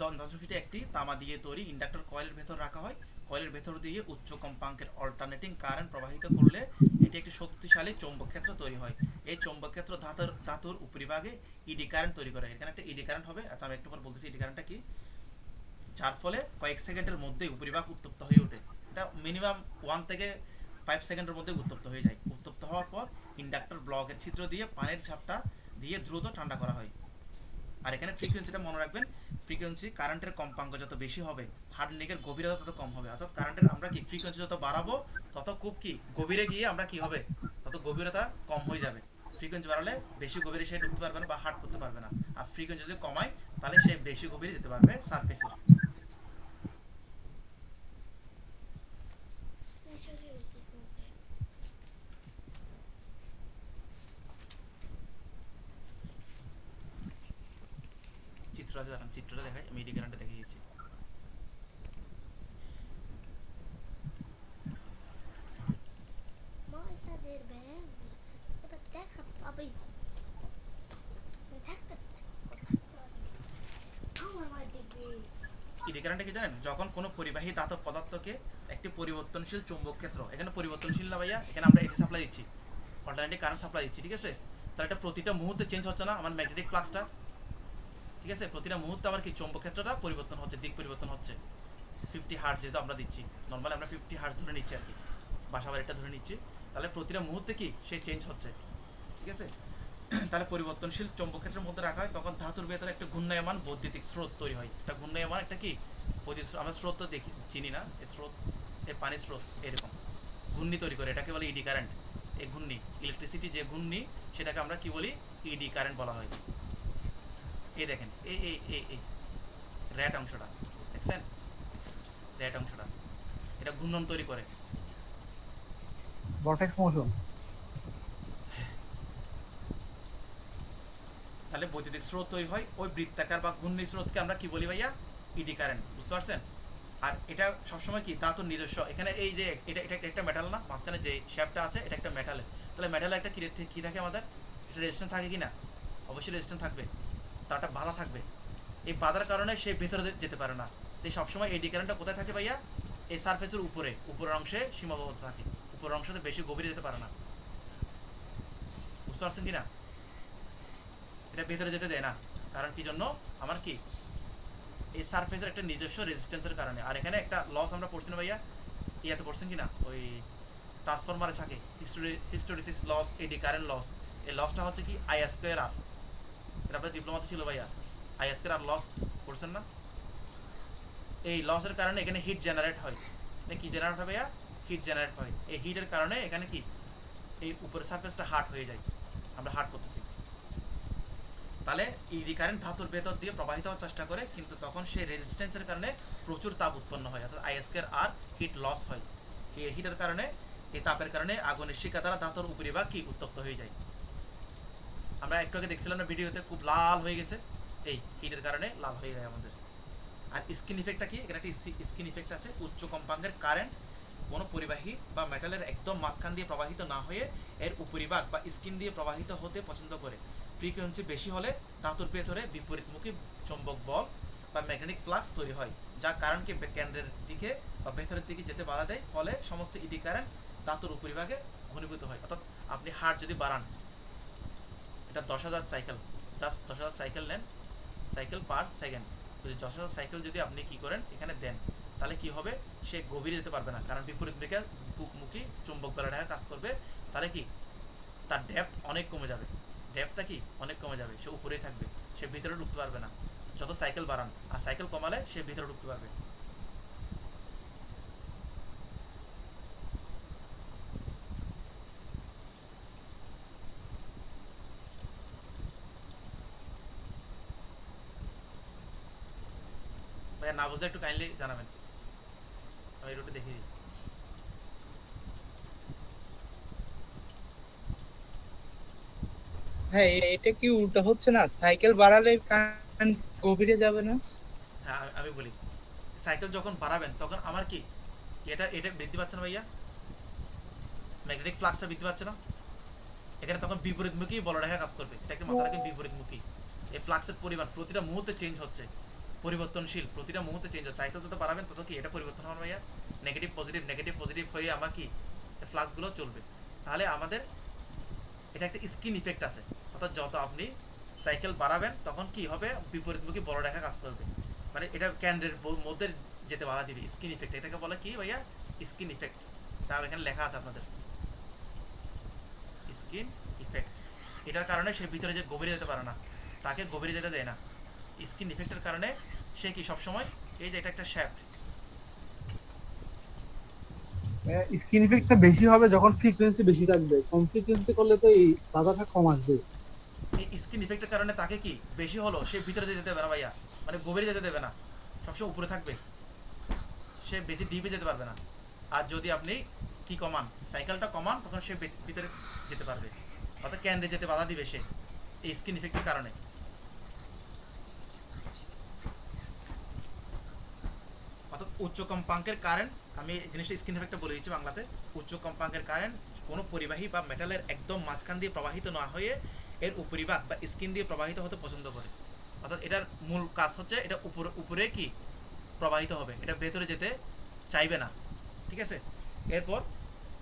যন্ত্রাংশটি একটি তামা দিয়ে তৈরি ইন্ডাক্টর কয়েলের ভেতর রাখা হয়। কয়েলের ভেতর দিয়ে উচ্চ কম্পাঙ্কের অল্টারনেটিং কারেন্ট প্রবাহিত করলে এটি একটি শক্তিশালী চৌম্বক ক্ষেত্র তৈরি হয়। এই চৌম্বক ক্ষেত্র ধাতুর উপরিভাগে ইডি কারেন্ট তৈরি করে। এখানে একটা ইডি কারেন্ট হবে, আচ্ছা আমি একটু পর বলতেছি ইডি কারেন্টটা কি, যার ফলে কয়েক সেকেন্ডের মধ্যেই উপরিভাগ উত্তপ্ত হয়ে ওঠে। এটা মিনিমাম 1 থেকে 5 সেকেন্ডের মধ্যে উত্তপ্ত হয়ে যায়। উত্তপ্ত হওয়ার পর ইন্ডাক্টর ব্লকের ছিদ্র দিয়ে পানির ঝাপটা দিয়ে দ্রুত ঠান্ডা করা হয়। আর এখানে ফ্রিকোয়েন্সিটা মনে রাখবেন, ফ্রিকোয়েন্সি কারেন্টের কম্পাঙ্ক যত বেশি হবে হার্ডেনিংয়ের গভীরতা তত কম হবে। অর্থাৎ কারেন্টের আমরা কি ফ্রিকোয়েন্সি যত বাড়াবো তত খুব কি গভীরে গিয়ে আমরা কি হবে, তত গভীরতা কম হয়ে যাবে। ফ্রিকোয়েন্সি বাড়ালে বেশি গভীরে সে ঢুকতে পারবে না বা হার্ড করতে পারবে না, আর ফ্রিকোয়েন্সি যদি কমায় তাহলে সে বেশি গভীরে যেতে পারবে সারফেসে। চিত্র আছে, দাঁড়ান চিত্রটা দেখাই, আমি এডি কারেন্টটা দেখিয়েছি। কারেন্টটা কি জানেন? যখন কোনো পরিবাহী ধাতব পদার্থকে একটি পরিবর্তনশীল চৌম্বক ক্ষেত্র, এখানে পরিবর্তনশীল না ভাইয়া, এখানে আমরা এসি সাপ্লাই দিচ্ছি, অল্টারনেটিভ কারেন্ট সাপ্লাই দিচ্ছি, ঠিক আছে? তাহলে এটা প্রতিটা মুহূর্তে চেঞ্জ হচ্ছে না আমার ম্যাগনেটিক ফ্লাক্সটা, ঠিক আছে? প্রতিটা মুহূর্তে আমার কি চৌম্বক ক্ষেত্রটা পরিবর্তন হচ্ছে, দিক পরিবর্তন হচ্ছে। 50 হার্জ যেহেতু আমরা দিচ্ছি, নর্মালি আমরা 50 হার্জ ধরে নিচ্ছি আর কি, বাসাবার এটা ধরে নিচ্ছি, তাহলে প্রতিটা মুহূর্তে কি সে চেঞ্জ হচ্ছে, ঠিক আছে? তাহলে পরিবর্তনশীল চৌম্বক ক্ষেত্রের মধ্যে রাখা হয়, তখন ধাতুর ভেতরে একটা ঘূর্ণায়মান বৈদ্যুতিক স্রোত তৈরি হয়। একটা ঘূর্ণায়মান একটা কি আমরা স্রোত তো দেখি চিনি না, এই স্রোত, এই পানির স্রোত এরকম ঘূর্ণি তৈরি করে, এটাকে বলে ইডি কারেন্ট। এই ঘূর্ণি, ইলেকট্রিসিটি যে ঘূর্ণি, সেটাকে আমরা কি বলি? ইডি কারেন্ট বলা হয়। এই দেখেন, এই এই এই এই রেড অংশটা দেখছেন, রেড অংশটা, এটা ঘূর্ণন তৈরি করে। Vortex motion. তাহলে বৈদ্যুতিক স্রোত তৈরি হয়, ওই বৃত্তাকার বা ঘূর্ণি স্রোতকে আমরা কি বলি ভাইয়া? ইডি কারেন্ট, বুঝতে পারছেন? আর এটা সবসময় কি ধাতুর নিজস্ব, এখানে এই যে এটা এটা একটা মেটাল না, মাঝখানে যে শেপটা আছে এটা একটা মেটালের, তাহলে মেটালের একটা কি থাকে আমাদের? এটা রেজিস্ট্যান্স থাকে কি না? অবশ্যই রেজিস্ট্যান্স থাকবে, তারটা বাধা থাকবে। এই বাধার কারণে সে ভেতরে যেতে পারে না। তাই সবসময় এডি কারেন্টটা কোথায় থাকে ভাইয়া? এই সারফেসের উপরে, উপরের অংশে সীমাবদ্ধ থাকে, উপরের অংশতে বেশি গভীরে যেতে পারে না, বুঝতে পারছেন কি না? এটা ভেতরে যেতে দেয় না, কারণ কি জন্য? আমার কি এই সারফেসের একটা নিজস্ব রেজিস্ট্যান্সের কারণে। আর এখানে একটা লস আমরা পড়ছি না ভাইয়া, ইয়াতে পড়ছেন কি না? ওই ট্রান্সফরমারে থাকে hysteresis loss, eddy current loss. এই লসটা হচ্ছে কি আই স্কোয়ার আর, এটা আপনার ডিপ্লোমাতে ছিল ভাইয়া, আই স্কোয়ার আর লস পড়ছেন না? এই লসের কারণে এখানে হিট জেনারেট হয়, কি জেনারেট হয় ভাইয়া? হিট জেনারেট হয়। এই হিটের কারণে এখানে কি এই উপরের সারফেসটা হার্ড হয়ে যায়, আমরা হার্ড করতেছি। তাহলে ইডি কারেন্ট ধাতুর ভেতর দিয়ে প্রবাহিত হওয়ার চেষ্টা করে, কিন্তু তখন সেই রেজিস্ট্যান্সের কারণে প্রচুর তাপ উৎপন্ন হয়, অর্থাৎ I square R heat loss হয়। এই হিটের কারণে, এই তাপের কারণে আগুনের শিখা দ্বারা ধাতুর উপরিভাগ কি উত্তপ্ত হয়ে যায়। আমরা একটু আগে দেখছিলাম না ভিডিওতে, খুব লাল হয়ে গেছে, এই হিটের কারণে লাল হয়ে যায় আমাদের। আর স্কিন ইফেক্টটা কি? এখানে একটা স্কিন ইফেক্ট আছে। উচ্চ কম্পাঙ্কের কারেন্ট কোনো পরিবাহী বা মেটালের একদম মাঝখান দিয়ে প্রবাহিত না হয়ে এর উপরিভাগ বা স্কিন দিয়ে প্রবাহিত হতে পছন্দ করে। ফ্রিকোয়েন্সি বেশি হলে ধাতুর ভেতরে বিপরীতমুখী চৌম্বক বল বা ম্যাগনেটিক ফ্লাক্স তৈরি হয়, যা কারেন্টকে কেন্দ্রের দিকে বা ভেতরের দিকে যেতে বাধা দেয়, ফলে সমস্ত ইডি কারেন্ট ধাতুর উপরিভাগে ঘনীভূত হয়। অর্থাৎ আপনি হার্ট যদি বাড়ান, এটা 10,000 সাইকেল, জাস্ট 10,000 সাইকেল নেন, সাইকেল পার সেকেন্ড, 10,000 সাইকেল যদি আপনি কি করেন এখানে দেন, তাহলে কি হবে? সে গভীরে যেতে পারবে না, কারণ বিপরীত দিকে মুখী চুম্বক বেলাটাকে কাজ করবে। তাহলে কি তার ডেপথ অনেক কমে যাবে, ডেপথটা কি অনেক কমে যাবে, সে উপরেই থাকবে, সে ভিতরে ঢুকতে পারবে না। যত সাইকেল বাড়ান, আর সাইকেল কমালে সে ভিতরে ঢুকতে পারবে। ভাইয়া না বুঝলে একটু কাইন্ডলি জানাবেন, আমি একটু দেখিয়ে দিই। হ্যাঁ, এটা কি উল্টা হচ্ছে না? সাইকেল বাড়ালে কারেন্ট গভীরে যাবে না? হ্যাঁ আমি বলি, সাইকেল যখন বাড়াবেন তখন আমার কি এটা এটা বৃদ্ধি পাচ্ছে না ভাইয়া? ম্যাগনেটিক ফ্লাক্সটা বৃদ্ধি পাচ্ছে না? এখানে তখন বিপরীতমুখী বলরেখা কাজ করবে, এটাকে মাথা রাখবেন, বিপরীতমুখী। এই ফ্লাক্সের পরিমাণ প্রতিটা মুহূর্তে চেঞ্জ হচ্ছে, পরিবর্তনশীল, প্রতিটা মুহূর্তে চেঞ্জ হচ্ছে। সাইকেল যত বাড়াবেন তত কি এটা পরিবর্তন হবে ভাইয়া? নেগেটিভ পজিটিভ হয়ে আমার কি ফ্লাক্সগুলো চলবে। তাহলে আমাদের এটা একটা স্কিন ইফেক্ট আছে, অর্থাৎ যত আপনি সাইকেল বাড়াবেন তখন কি হবে? বিপরীতমুখী বলরেখা কাজ করবে, মানে এটা কেন্দ্রের মধ্যে যেতে বাধা দিবে। স্কিন ইফেক্ট, এটাকে বলে কি ভাইয়া? Skin effect. তা এখানে লেখা আছে আপনাদের, স্কিন ইফেক্ট। এটার কারণে সে ভিতরে যে গভীরে যেতে পারে না, তাকে গভীরে যেতে দেয় না। স্কিন ইফেক্টের কারণে সে কি সবসময়, এই যে এটা একটা শ্যাফট, স্কিন ইফেক্টটা বেশি হবে যখন ফ্রিকোয়েন্সি বেশি থাকবে, কম ফ্রিকোয়েন্সি করলে তো এই বাধাটা কম আসবে। এই স্কিন ইফেক্টের কারণে তাকে কি বেশি হলো সে ভিতরে যেতে দেবে না ভাইয়া, মানে গভীরে যেতে দেবে না, সবসময় উপরে থাকবে, সে বেশি ডিপে যেতে পারবে না। আর যদি আপনি কি কমান, সাইকেলটা কমান, তখন সে ভিতরে যেতে পারবে, অর্থাৎ কেন্দ্রে যেতে বাধা দিবে সে, এই স্কিন ইফেক্টের কারণে। অর্থাৎ উচ্চ কম্পাঙ্কের কারেন্ট, আমি জিনিসটা স্কিন ইফেক্টটা বলে দিচ্ছি বাংলাতে। উচ্চ কম্পাঙ্কের কারেন্ট কোনো পরিবাহী বা মেটালের একদম মাঝখান দিয়ে প্রবাহিত না হয়ে এর উপরিভাগ বা স্কিন দিয়ে প্রবাহিত হতে পছন্দ করে। অর্থাৎ এটার মূল কাজ হচ্ছে এটা উপরে কি প্রবাহিত হবে, এটা ভেতরে যেতে চাইবে না, ঠিক আছে। এরপর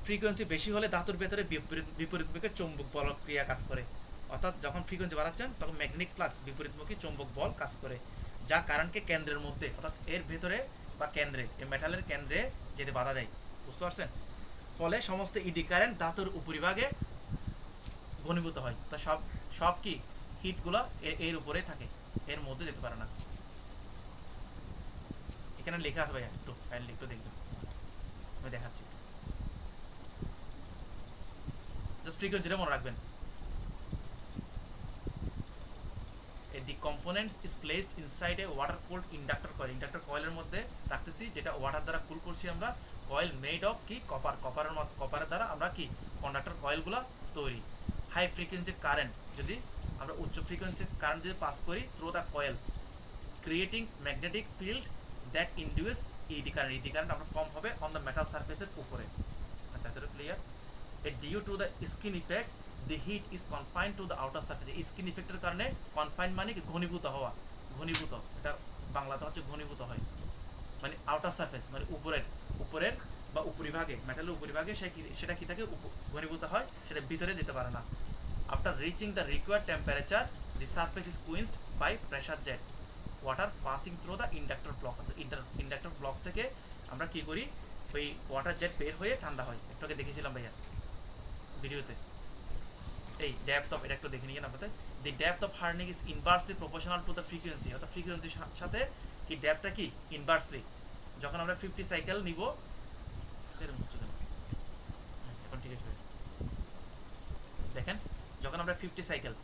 ফ্রিকোয়েন্সি বেশি হলে ধাতুর ভেতরে বিপরীতমুখী চৌম্বক বল ক্রিয়া কাজ করে, অর্থাৎ যখন ফ্রিকোয়েন্সি বাড়াচ্ছেন তখন ম্যাগনেটিক ফ্লাক্স বিপরীতমুখী চৌম্বক বল কাজ করে, যা কারেন্টকে কেন্দ্রের মধ্যে অর্থাৎ এর ভেতরে বা কেন্দ্রে, এই মেটালের কেন্দ্রে যেতে বাধা দেয়, বুঝতে পারছেন। ফলে সমস্ত ইডি কারেন্ট ধাতুর উপরিভাগে ঘনীভূত হয়, তা সব সব কি হিটগুলো এর উপরে থাকে, এর মধ্যে যেতে পারে না। এখানে লেখা আছে ভাইয়া, একটু কাইন্ডলি একটু দেখবেন, আমি দেখাচ্ছি। জাস্ট ফ্রিকোয়েন্সিটা মনে রাখবেন। The components is placed inside a water cooled inductor coil, inductor কয়েলের মধ্যে রাখতেছি, যেটা ওয়াটার দ্বারা কুল করছি আমরা। কয়েল মেড অফ কি কপারের দ্বারা আমরা কি কন্ডাক্টর কয়েলগুলো তৈরি। হাই ফ্রিকোয়েন্সি কারেন্ট, যদি আমরা উচ্চ ফ্রিকোয়েন্সি কারেন্ট যদি পাস করি through the coil, creating magnetic field that induce eddy current, eddy current আমরা ফর্ম হবে অন দ্য মেটাল সারফেসের উপরে। আচ্ছা, এটা clear. Due to the skin effect the heat is confined to the outer surface, skin ইফেক্টের কারণে confine মানে কি ঘনীভূত হওয়া, ঘনীভূত, এটা বাংলাতে হচ্ছে ঘনীভূত হয়, মানে আউটার সারফেস মানে উপরের বা উপরিভাগে, মেটালের উপরিভাগে সেটা কি থাকে ঘনীভূত হয়, সেটা ভিতরে যেতে পারে না। After reaching the required temperature the surface is quenched by pressure jet water passing through the inductor block, inductor block থেকে আমরা কি করি, ওই ওয়াটার জেট বের হয়ে ঠান্ডা হয়, একটু দেখেছিলাম ভাইয়া ভিডিওতে। এই ডেপথ অফ, এটা একটু দেখে নিয়ে আপনাদের, the depth of hardening is inversely proportional to the frequency, অর্থাৎ ফ্রিকোয়েন্সির সাথে কি ডেপথটা কি ইনভার্সলি। যখন আমরা 50 সাইকেল নিব, এখন ঠিক আছে দেখেন, যখন আমরা 50 সাইকেল,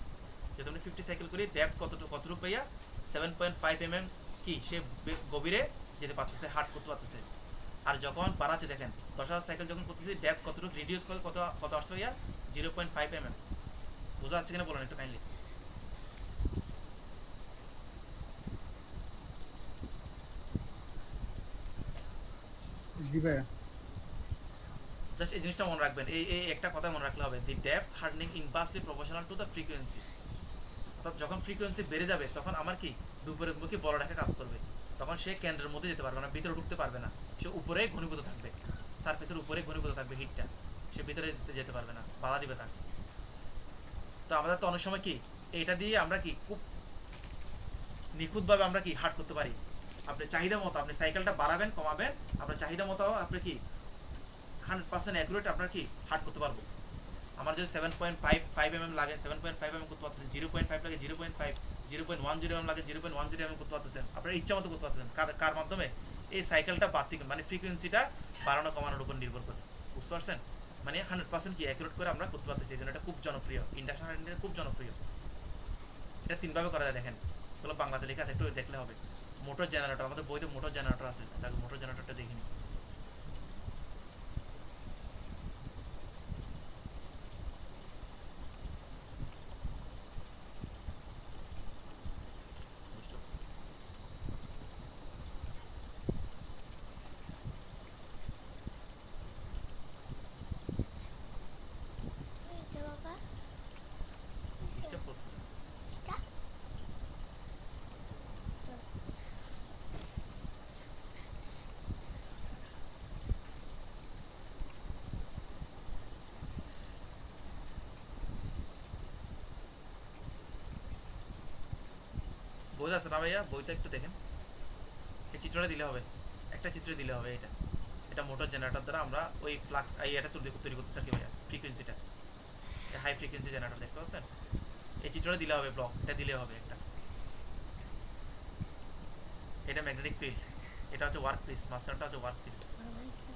যদি আমরা 50 সাইকেল করি ডেপথ কতটুকু পাইয়া 7.5 mm কি সে গভীরে যেতে পারতেছে, হার্ট করতে পারতেছে। আর যখন বাড়াচ্ছে দেখেন 10,000 সাইকেল যখন করতেছি ডেপথ কতটুকু রিডিউস করে কত আসছে ভাইয়া 0.5 mm। বোঝা যাচ্ছে কিনা বলেন একটু কাইন্ডলি। জি ভাই, জাস্ট এই জিনিসটা মনে রাখবেন, এই একটা কথা মনে রাখলে হবে, the depth hardening inversely proportional to the frequency, অর্থাৎ যখন ফ্রিকোয়েন্সি বেড়ে যাবে তখন আমার কি বিপরীতমুখী বড় রেখা কাজ করবে, তখন সে কেন্দ্রের মধ্যে যেতে পারবে না, ভিতরে ঢুকতে পারবে না, সে উপরে ঘনীভূত থাকবে, সারফেসের উপরে ঘনীভূত থাকবে হিটটা, সে ভিতরে যেতে পারবে না, বাধা দিবে তাকে। তো আমাদের তো অনেক সময় কি এটা দিয়ে আমরা কি খুব নিখুঁতভাবে আমরা কি হার্ট করতে পারি, আপনি চাহিদা মতো আপনি সাইকেলটা বাড়াবেন কমাবেন, আপনার চাহিদা মতো আপনি কি 100% অ্যাকুরেট আপনার কি হার্ট করতে পারবো। আমার যদি 7.5 mm লাগে 7.5 mm করতে পারতেছেন, 0.5 লাগে 0.5, 0.10 mm লাগে 0.10 mm করতে পারতেছেন, আপনার ইচ্ছা মতো করতে পারতেছেন। কার মাধ্যমে, এই সাইকেলটা বাড়তি মানে ফ্রিকোয়েন্সিটা বাড়ানো কমানোর উপর নির্ভর করে, বুঝতে পারছেন। মানে 100% কি অ্যাকুরেট করে আমরা করতে পারতেছি, এই জন্য এটা খুব জনপ্রিয়, ইন্ডাকশন হার্ডনিং খুব জনপ্রিয়। এটা 3 ভাবে করা যায় দেখেন, এগুলো বাংলাতে লেখা আছে, একটু দেখলে হবে। মোটর জেনারেটর, আমাদের বইতে মোটর জেনারেটর আছে, আচ্ছা মোটর জেনারেটরটা দেখিনি। কি হয়েছে বাবা? ডিস্টার্ব করতেছে। এটা? বোঝা আছে না ভাইয়া, বইটা একটু দেখেন, এই চিত্রটা দিলে হবে, একটা চিত্র দিলে হবে। এটা মোটর জেনারেটর দ্বারা আমরা ওই ফ্লাক্স এটা তৈরি করতেছি আর কি ভাইয়া, ফ্রিকোয়েন্সিটা হাই ফ্রিকোয়েন্সি জেনারেটর দেখতে পাচ্ছেন, এই চিত্রটা দিলে হবে, ব্লক এটা দিলে হবে একটা। এটা ম্যাগনেটিক ফিল্ড, এটা হচ্ছে ওয়ার্ক পিস, মাঝখানটা হচ্ছে ওয়ার্ক পিস,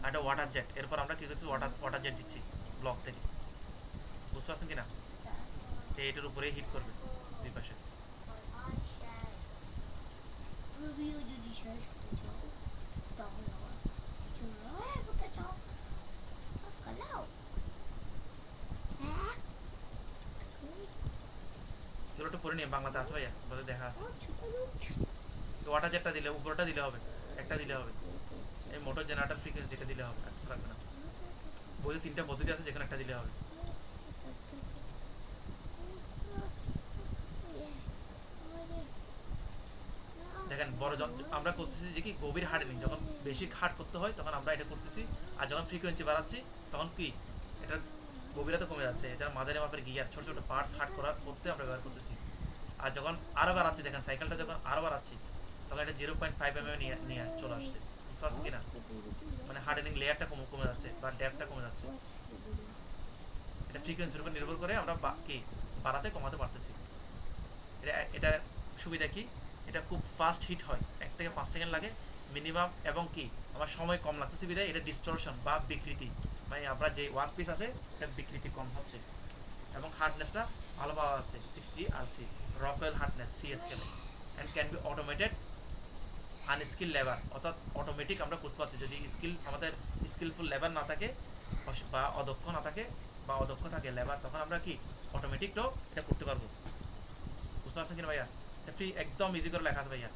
আর এটা ওয়াটার জেট। এরপর আমরা কি করছি, ওয়াটার জেট দিচ্ছি ব্লক থেকে, বুঝতে পারছেন কিনা। এটার উপরেই হিট করবে দুই পাশে। তুমিও যদি শেষ হতে চাও তাহলে আমার চলো এগোতে চাও কালাও। হ্যাঁ এগুলো একটু পরে নিয়ে বাংলাতে আছে ভাইয়া, বলে দেখা আছে। ছোট লোক ওয়াটার জেটটা দিলে উপরটা দিলে হবে, একটা দিলে হবে। এই মোটর জেনারেটর ফ্রিকোয়েন্সি এটা দিলে হবে, আর কিছু লাগবে না। বইতে 3টা পদ্ধতি আছে, যেখানে একটা দিলে হবে। দেখেন বড় আমরা করতেছি যে কি গভীর হার্ডেনিং, যখন বেশি হার্ড করতে হয় তখন আমরা এটা করতেছি, আর যখন ফ্রিকোয়েন্সি বাড়াচ্ছি তখন কি এটা গভীরতা কমে যাচ্ছে, এছাড়া মাঝারি মাপের গিয়ার ছোট ছোট পার্টস হার্ড করতে আমরা ব্যবহার করতেছি। আর যখন আরও বাড়াচ্ছি, দেখেন সাইকেলটা যখন আরও বাড়াচ্ছি তখন এটা 0.5 mm নিয়ে চলে আসছে, বুঝতে পারছেন কিনা? মানে হার্ডেনিং লেয়ারটা কমে যাচ্ছে বা ডেপথটা কমে যাচ্ছে। এটা ফ্রিকোয়েন্সির উপর নির্ভর করে আমরা কি বাড়াতে কমাতে পারতেছি। এটা সুবিধা কি, এটা খুব ফাস্ট হিট হয়, 1 থেকে 5 সেকেন্ড লাগে মিনিমাম, এবং কি আমার সময় কম লাগতেছে বিধায় এটা ডিস্টরশন বা বিকৃতি, মানে আমরা যে ওয়ার্ক পিস আছে এটা বিকৃতি কম হচ্ছে, এবং হার্ডনেসটা ভালো পাওয়া যাচ্ছে 60 RC রকওয়েল হার্ডনেস সি স্কেলে, and can be automated unskilled labour, অর্থাৎ অটোমেটিক আমরা করতে পারছি। যদি আমাদের স্কিলফুল লেবার না থাকে বা অদক্ষ না থাকে বা অদক্ষ থাকে লেবার, তখন আমরা কি অটোমেটিকটাও এটা করতে পারবো, বুঝতে পারছেন কিনা ভাইয়া? এটা ফ্রি একদম ইজি করে লেখা আছে ভাইয়া।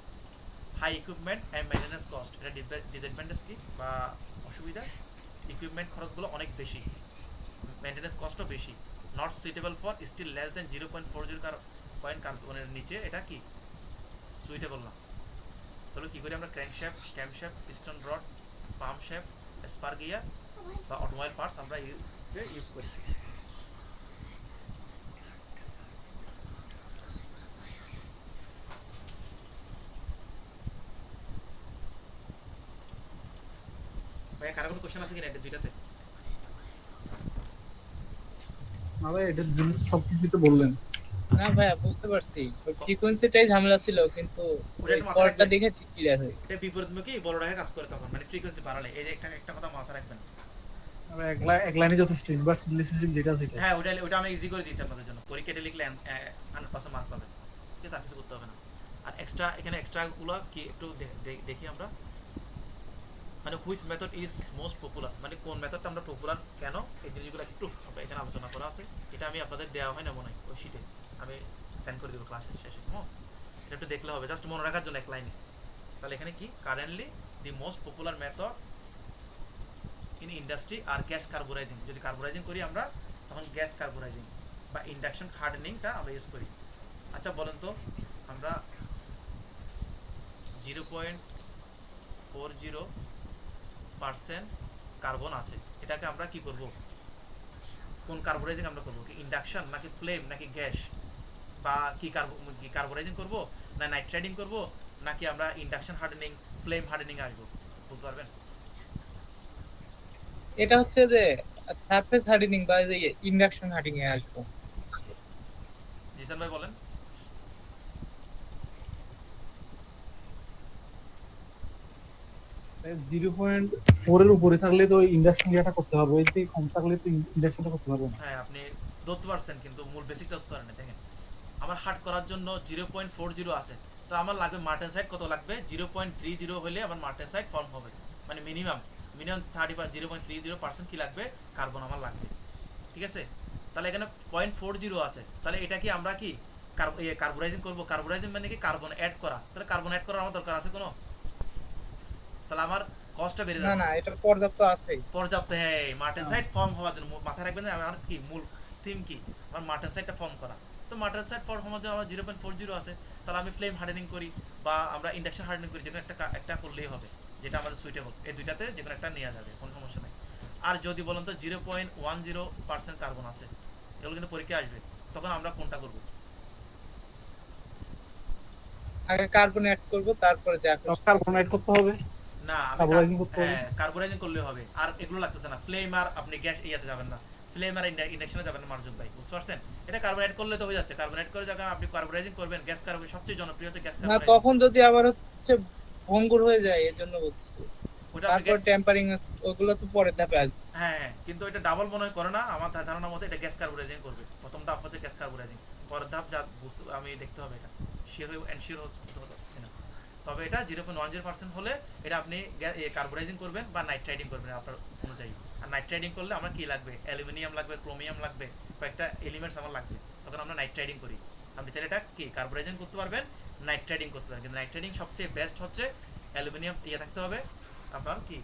High equipment and maintenance cost, এটা ডিসঅ্যাডভান্টেজ কি বা অসুবিধা, ইকুইপমেন্ট খরচগুলো অনেক বেশি, মেইনটেনেন্স কস্টও বেশি, not suitable for steel less than 0.40 কার্বনের নিচে এটা কি সুইটেবল না। তাহলে কী করি আমরা crankshaft, camshaft, piston rod, pump shaft, spare gear বা অটোমোবাইল পার্টস আমরা ইউজ করি। ভাইয়া কারো কোনো কোশ্চেন আছে কিনা এটা দুইটাতে? না ভাই, এটা জিনিস সবকিছুই তো বললেন। না ভাইয়া বুঝতে পারছি, ওই ফ্রিকোয়েন্সিটাই ঝামেলা ছিল, কিন্তু ওটা একটু মাথায় পরেরটা রাখবেন। দেখে ঠিক ক্লিয়ার হয়ে গেছে। এটা বিপরীতমুখী বড়টাকে কাজ করে তখন, মানে ফ্রিকোয়েন্সি বাড়ালে এই যে একটা কথা মাথায় রাখবেন। আমরা এক লাইনে যথেষ্ট, ইনভার্স রিলেশনশিপ যেটা আছে সেটা। হ্যাঁ ওটা আমি ইজি করে দিয়েছি আপনাদের জন্য, পরীক্ষাটা লিখলে 100% মার্ক পাবেন, ঠিক আছে? আর কিছু করতে হবে না। আর এখানে এক্সট্রাগুলো কি একটু দেখি আমরা, মানে which method is most popular, মানে কোন মেথডটা আমরা পপুলার কেন, এই জিনিসগুলো একটু আমরা এখানে আলোচনা করা আছে। এটা আমি আপনাদের দেওয়া হয় না মনে হয় ওই শিটে, আমি সেন্ড করে দেবো ক্লাসের শেষে। এটা একটু দেখলে হবে, জাস্ট মনে রাখার জন্য এক লাইনে। তাহলে এখানে কি currently the most popular method in industry আর গ্যাস কার্বোরাইজিং, যদি কার্বোরাইজিং করি আমরা তখন গ্যাস কার্বোরাইজিং বা ইন্ডাকশন হার্ডেনিংটা আমরা ইউজ করি। আচ্ছা বলেন তো, আমরা 0.40% কার্বন আছে, এটাকে আমরা কি করব, কোন কার্বোরাইজিং আমরা করব, কি ইন্ডাকশন নাকি ফ্লেম নাকি গ্যাস, বা কি কার্বোরাইজিং করব না নাইট্রেটিং করব, নাকি আমরা ইন্ডাকশন হার্ডেনিং ফ্লেম হার্ডেনিং আসবো, বলতে পারবেন? এটা হচ্ছে যে সারফেস হার্ডেনিং বা যে ইন্ডাকশন হার্ডেনিং এ আসবো। জিসান ভাই বলেন। 0.4 এর উপরে থাকলে তো ইন্ডাকশন ইয়েটা করতে হবে, এর থেকে কম থাকলে তো ইন্ডাকশনটা করতে পারবো না। হ্যাঁ আপনি ধরতে পারছেন, কিন্তু মূল বেসিকটা ধরতে পারেন না। দেখেন আমার হার্ড করার জন্য 0.40 আছে, তো আমার লাগবে মার্টেন সাইড কত লাগবে, 0.30 হলে আমার মার্টেন সাইড ফর্ম হবে, মানে মিনিমাম 0.30% কি লাগবে, কার্বন আমার লাগবে, ঠিক আছে? তাহলে এখানে 0.40 আছে, তাহলে এটা কি আমরা কি কার্বোরাইজিং করবো? কার্বোরাইজিং মানে কি কার্বন অ্যাড করা, তাহলে কার্বন অ্যাড করার আমার দরকার আছে কোনো? তাহলে আমার কস্টটা বেড়ে না যাচ্ছে। না, এটা পর্যাপ্ত আছে। পর্যাপ্ত, হ্যাঁ মার্টেন সাইড ফর্ম হওয়ার জন্য মাথায় রাখবেন যে আমার কি মূল থিম কি, আমার মার্টেন সাইডটা ফর্ম করা। তো মার্টেন সাইড ফর্ম হওয়ার জন্য আমার 0.40 আছে, তাহলে আমি ফ্লেম হার্ডেনিং করি বা আমরা ইন্ডাকশন হার্ডেনিং করি, যেখানে একটা করলেই হবে, যেটা আমাদের সুইটেবল, এই দুইটাতে যে কোনো একটা নেওয়া যাবে, কোনো সমস্যা নেই। আর যদি বলেন তো 0.10% কার্বন আছে, এগুলো কিন্তু পরীক্ষা আসবে, তখন আমরা কোনটা করব? আগে কার্বন অ্যাড করব, তারপরে যা খুশি। কার্বন অ্যাড করতে হবে, না আমি কার্বোরাইজিং করতে হবে। হ্যাঁ কার্বোরাইজিং করলে হবে, আর এগুলো লাগতেছে না, ফ্লেম আর আপনি গ্যাস ইয়াতে যাবেন না, ফ্লেম আর ইন্ডাকশনে যাবেন না মার্জুক ভাই, বুঝতে পারছেন? এটা কার্বন অ্যাড করলে তো হয়ে যাচ্ছে, কার্বন অ্যাড করে যখন আপনি কার্বোরাইজিং করবেন, গ্যাস কার্বন সবচেয়ে জনপ্রিয় হচ্ছে গ্যাস না, কার্বোরাইজিং। তখন যদি আবার হচ্ছে ভঙ্গুর হয়ে যায়, এর জন্য বলছি। ওটা আপনি তারপর টেম্পারিং ওগুলো তো পরের ধাপে আসবে। হ্যাঁ কিন্তু এটা ডাবল মনে হয় করে না, আমার ধারণা মতে এটা গ্যাস কার্বোরাইজিং করবে। প্রথম ধাপ হচ্ছে গ্যাস কার্বোরাইজিং, পরের ধাপ যা আমি দেখতে হবে, এটা শিওর হচ্ছে না। তবে এটা 0.10% হলে এটা আপনি কার্বোরাইজিং করবেন বা নাইট্রাইডিং করবেন আপনার অনুযায়ী। আর নাইট্রাইডিং করলে আমার কি লাগবে, অ্যালুমিনিয়াম লাগবে, ক্রোমিয়াম লাগবে, কয়েকটা এলিমেন্টস আমার লাগবে, তখন আমরা নাইট্রাইডিং করি। আপনি চাইলে এটা কি কার্বোরাইজিং করতে পারবেন, নাইট্রাইডিং করতে পারবেন, কিন্তু নাইট্রাইডিং সবচেয়ে বেস্ট হচ্ছে অ্যালুমিনিয়াম থাকতে হবে আপনার কি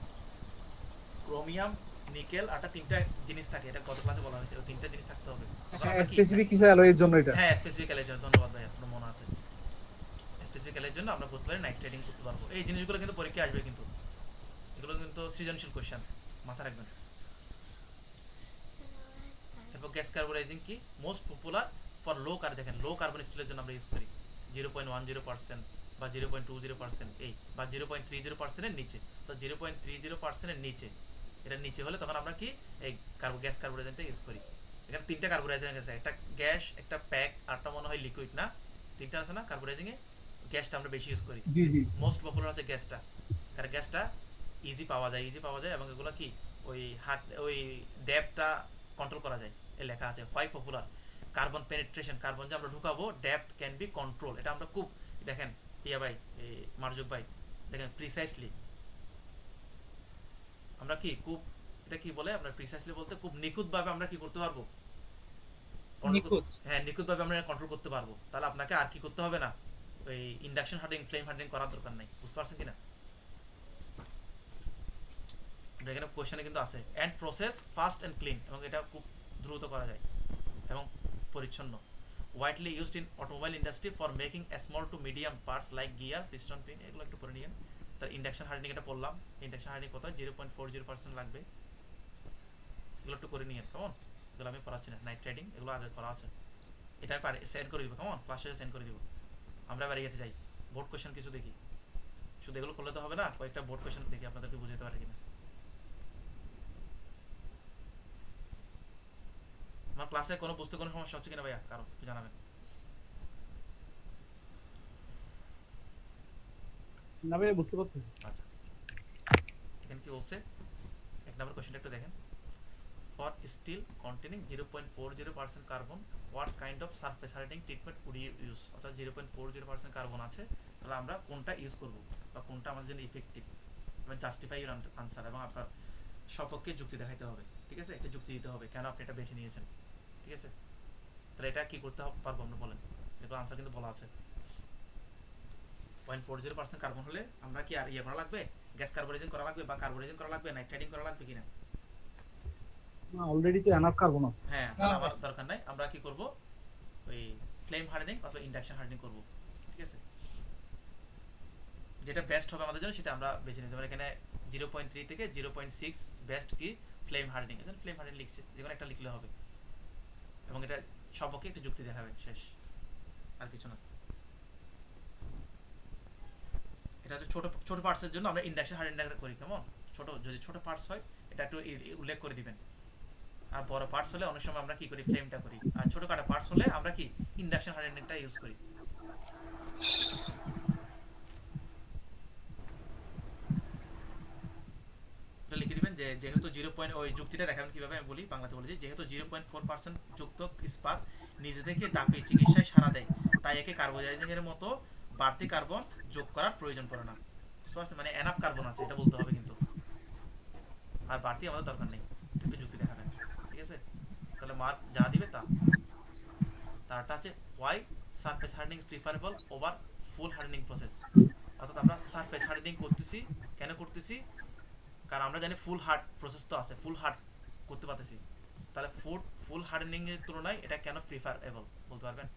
ক্রোমিয়াম, নিকেল, আর তিনটা জিনিস থাকে, এটা গত ক্লাসে বলা হয়েছে, ওই তিনটা জিনিস থাকতে হবে। স্পেসিফিক কিছু অ্যালয়ের জন্য এটা। হ্যাঁ স্পেসিফিক অ্যালয়ের জন্য, ধন্যবাদ ভাই, আপনার মনে আছে স্পেসিফিক্যালের জন্য আমরা করতে পারি নাইট ট্রেডিং করতে পারবো। এই জিনিসগুলো কিন্তু পরীক্ষায় আসবে, কিন্তু এগুলো কিন্তু সৃজনশীল কোশ্চেন, মাথা রাখবেন। তারপর গ্যাস কার্বোরাইজিং কি মোস্ট পপুলার ফর লো কার, দেখেন লো কার্বন স্টিলের জন্য আমরা ইউজ করি 0.10% বা 0.20% এই বা 0.30%-এর নিচে। তো 0.30%-এর নিচে, এটার নিচে হলে তখন আমরা কি এই গ্যাস কার্বোরাইজেন্টটা ইউজ করি। এখানে 3টা কার্বোরাইজেন্ট আছে, একটা গ্যাস, একটা প্যাক, আরটা মনে হয় লিকুইড, না 3টা আছে না কার্বোরাইজিংয়ে। গ্যাসটা আমরা বেশি ইউজ করি, জি জি। মোস্ট পপুলার হচ্ছে গ্যাসটা, কারণ গ্যাসটা ইজি পাওয়া যায় এবং এগুলো কি ওই ওই ডেপটা কন্ট্রোল করা যায়। এ লেখা আছে why popular carbon penetration, carbon যে আমরা ঢুকাবো ডেপথ ক্যান বি কন্ট্রোল। এটা আমরা খুব দেখেন ইয়া ভাই, এই মার্জুক ভাই দেখেন প্রিসাইসলি আমরা কি খুব, এটা কি বলে আপনার প্রিসাইসলি বলতে খুব নিখুঁতভাবে আমরা কি করতে পারবো, নিখুঁত। হ্যাঁ নিখুঁতভাবে আমরা কন্ট্রোল করতে পারবো। তাহলে আপনাকে আর কি করতে হবে না, ওই ইন্ডাকশন হার্ডিং ফ্লেম হার্ডিং করার দরকার নাই। বুঝতে পারছেন কিনা? এখানে কোশ্চেনে কিন্তু আছে and process fast and clean, এবং এটা খুব দ্রুত করা যায় এবং পরিচ্ছন্ন। Widely used in automobile industry for making small to medium parts like gear, piston, pin, এগুলো একটু পরে নিয়েন। তার ইন্ডাকশন হার্ডিং এটা পড়লাম, ইন্ডাকশন হার্ডিং কত 0.40% লাগবে, এগুলো একটু করে নিয়েন কেমন। এগুলো আমি পড়াচ্ছি না, নাইট ট্রেডিং এগুলো আগে করা আছে, এটা আমি সেন্ড করে দিব কেমন, ক্লাসে সেন্ড করে দিব। আমরা এবার ইয়েতে যাই, বোর্ড কোয়েশ্চেন কিছু দেখি, শুধু এগুলো করলে তো হবে না, কয়েকটা বোর্ড কোয়েশ্চেন দেখি আপনাদেরকে বুঝাতে পারে কিনা। আমার ক্লাসে কোনো বুঝতে কোনো সমস্যা হচ্ছে কিনা ভাইয়া, কারণ জানাবেন। না ভাই বুঝতে পারতেছি। আচ্ছা, এখানে কি বলছে, এক নম্বর কোশ্চেনটা একটু দেখেন। For steel containing 0.40% carbon what kind of surface hardening treatment would you use, অর্থাৎ 0.40% কার্বন আছে, তাহলে আমরা কোনটা ইউজ করব বা কোনটা আমাদের জন্য ইফেক্টিভ, এবং জাস্টিফাই ইউর আনসার, এবং আপনার সপক্ষে যুক্তি দেখাইতে হবে। ঠিক আছে, একটা যুক্তি দিতে হবে কেন আপনি এটা বেছে নিয়েছেন। ঠিক আছে, তাহলে এটা কি করতে পারবো আমরা বলেন, এগুলো আনসার কিন্তু বলা আছে। 0.40% কার্বন হলে আমরা কি আর ইয়ে করা লাগবে, গ্যাস কার্বোরাইজেশন করা লাগবে বা কার্বোরাইজেশন করা লাগবে, নাইট ট্রেডিং করা লাগবে কিনা? না অলরেডি তো এনাফ কার্বন আছে। হ্যাঁ, তাহলে আমার দরকার নাই, আমরা কি করব ওই ফ্লেম হার্ডেনিং অথবা ইন্ডাকশন হার্ডেনিং করব। ঠিক আছে, যেটা বেস্ট হবে আমাদের জন্য সেটা আমরা বেছে নিতে পারি। এখানে 0.3 থেকে 0.6 বেস্ট কি ফ্লেম হার্ডেনিং, ফ্লেম হার্ডেনিং লিখছে, যে কোনো একটা লিখলে হবে, এবং এটা সবকে একটু যুক্তি দেখাবে, শেষ, আর কিছু না। এটা হচ্ছে ছোট ছোট পার্টসের জন্য আমরা ইন্ডাকশন হার্ডেনিং করি কেমন, ছোট যদি ছোট পার্টস হয় এটা একটু উল্লেখ করে দিবেন। আর বড় পার্টস হলে অনেক সময় আমরা কি করি, ফ্লেমটা করি। আর ছোটখাটো পার্টস হলে আমরা কি ইন্ডাকশন হার্ডেনিংটা ইউজ করি। এটা লিখে দিবেন যে যেহেতু 0. ওই যুক্তিটা দেখাবেন কিভাবে, আমি বলি বাংলাতে বলি, যেহেতু 0.4% যুক্ত ইস্পাত নিজে থেকে দাপে চিকিৎসায় সাড়া দেয়, তাই একে কার্বোরাইজিং এর মতো বাড়তি কার্বন যোগ করার প্রয়োজন পড়ে না। বুঝতে পারছেন, মানে এনাফ কার্বন আছে এটা বলতে হবে কিন্তু, আর বাড়তি আমাদের দরকার নেই, একটু যুক্তি দেখাবেন। ঠিক আছে, তাহলে মার্ক যা দিবে তা। তারটা আছে why surface hardening preferable over full hardening process, অর্থাৎ আমরা সারফেস হার্ডেনিং করতেছি কেন করতেছি, কারণ আমরা জানি ফুল হার্ড প্রসেস তো আছে, ফুল হার্ড করতে পারতেছি, তাহলে ফুল হার্ডেনিং এর তুলনায় এটা কেন প্রিফারেবল বলতে পারবেন?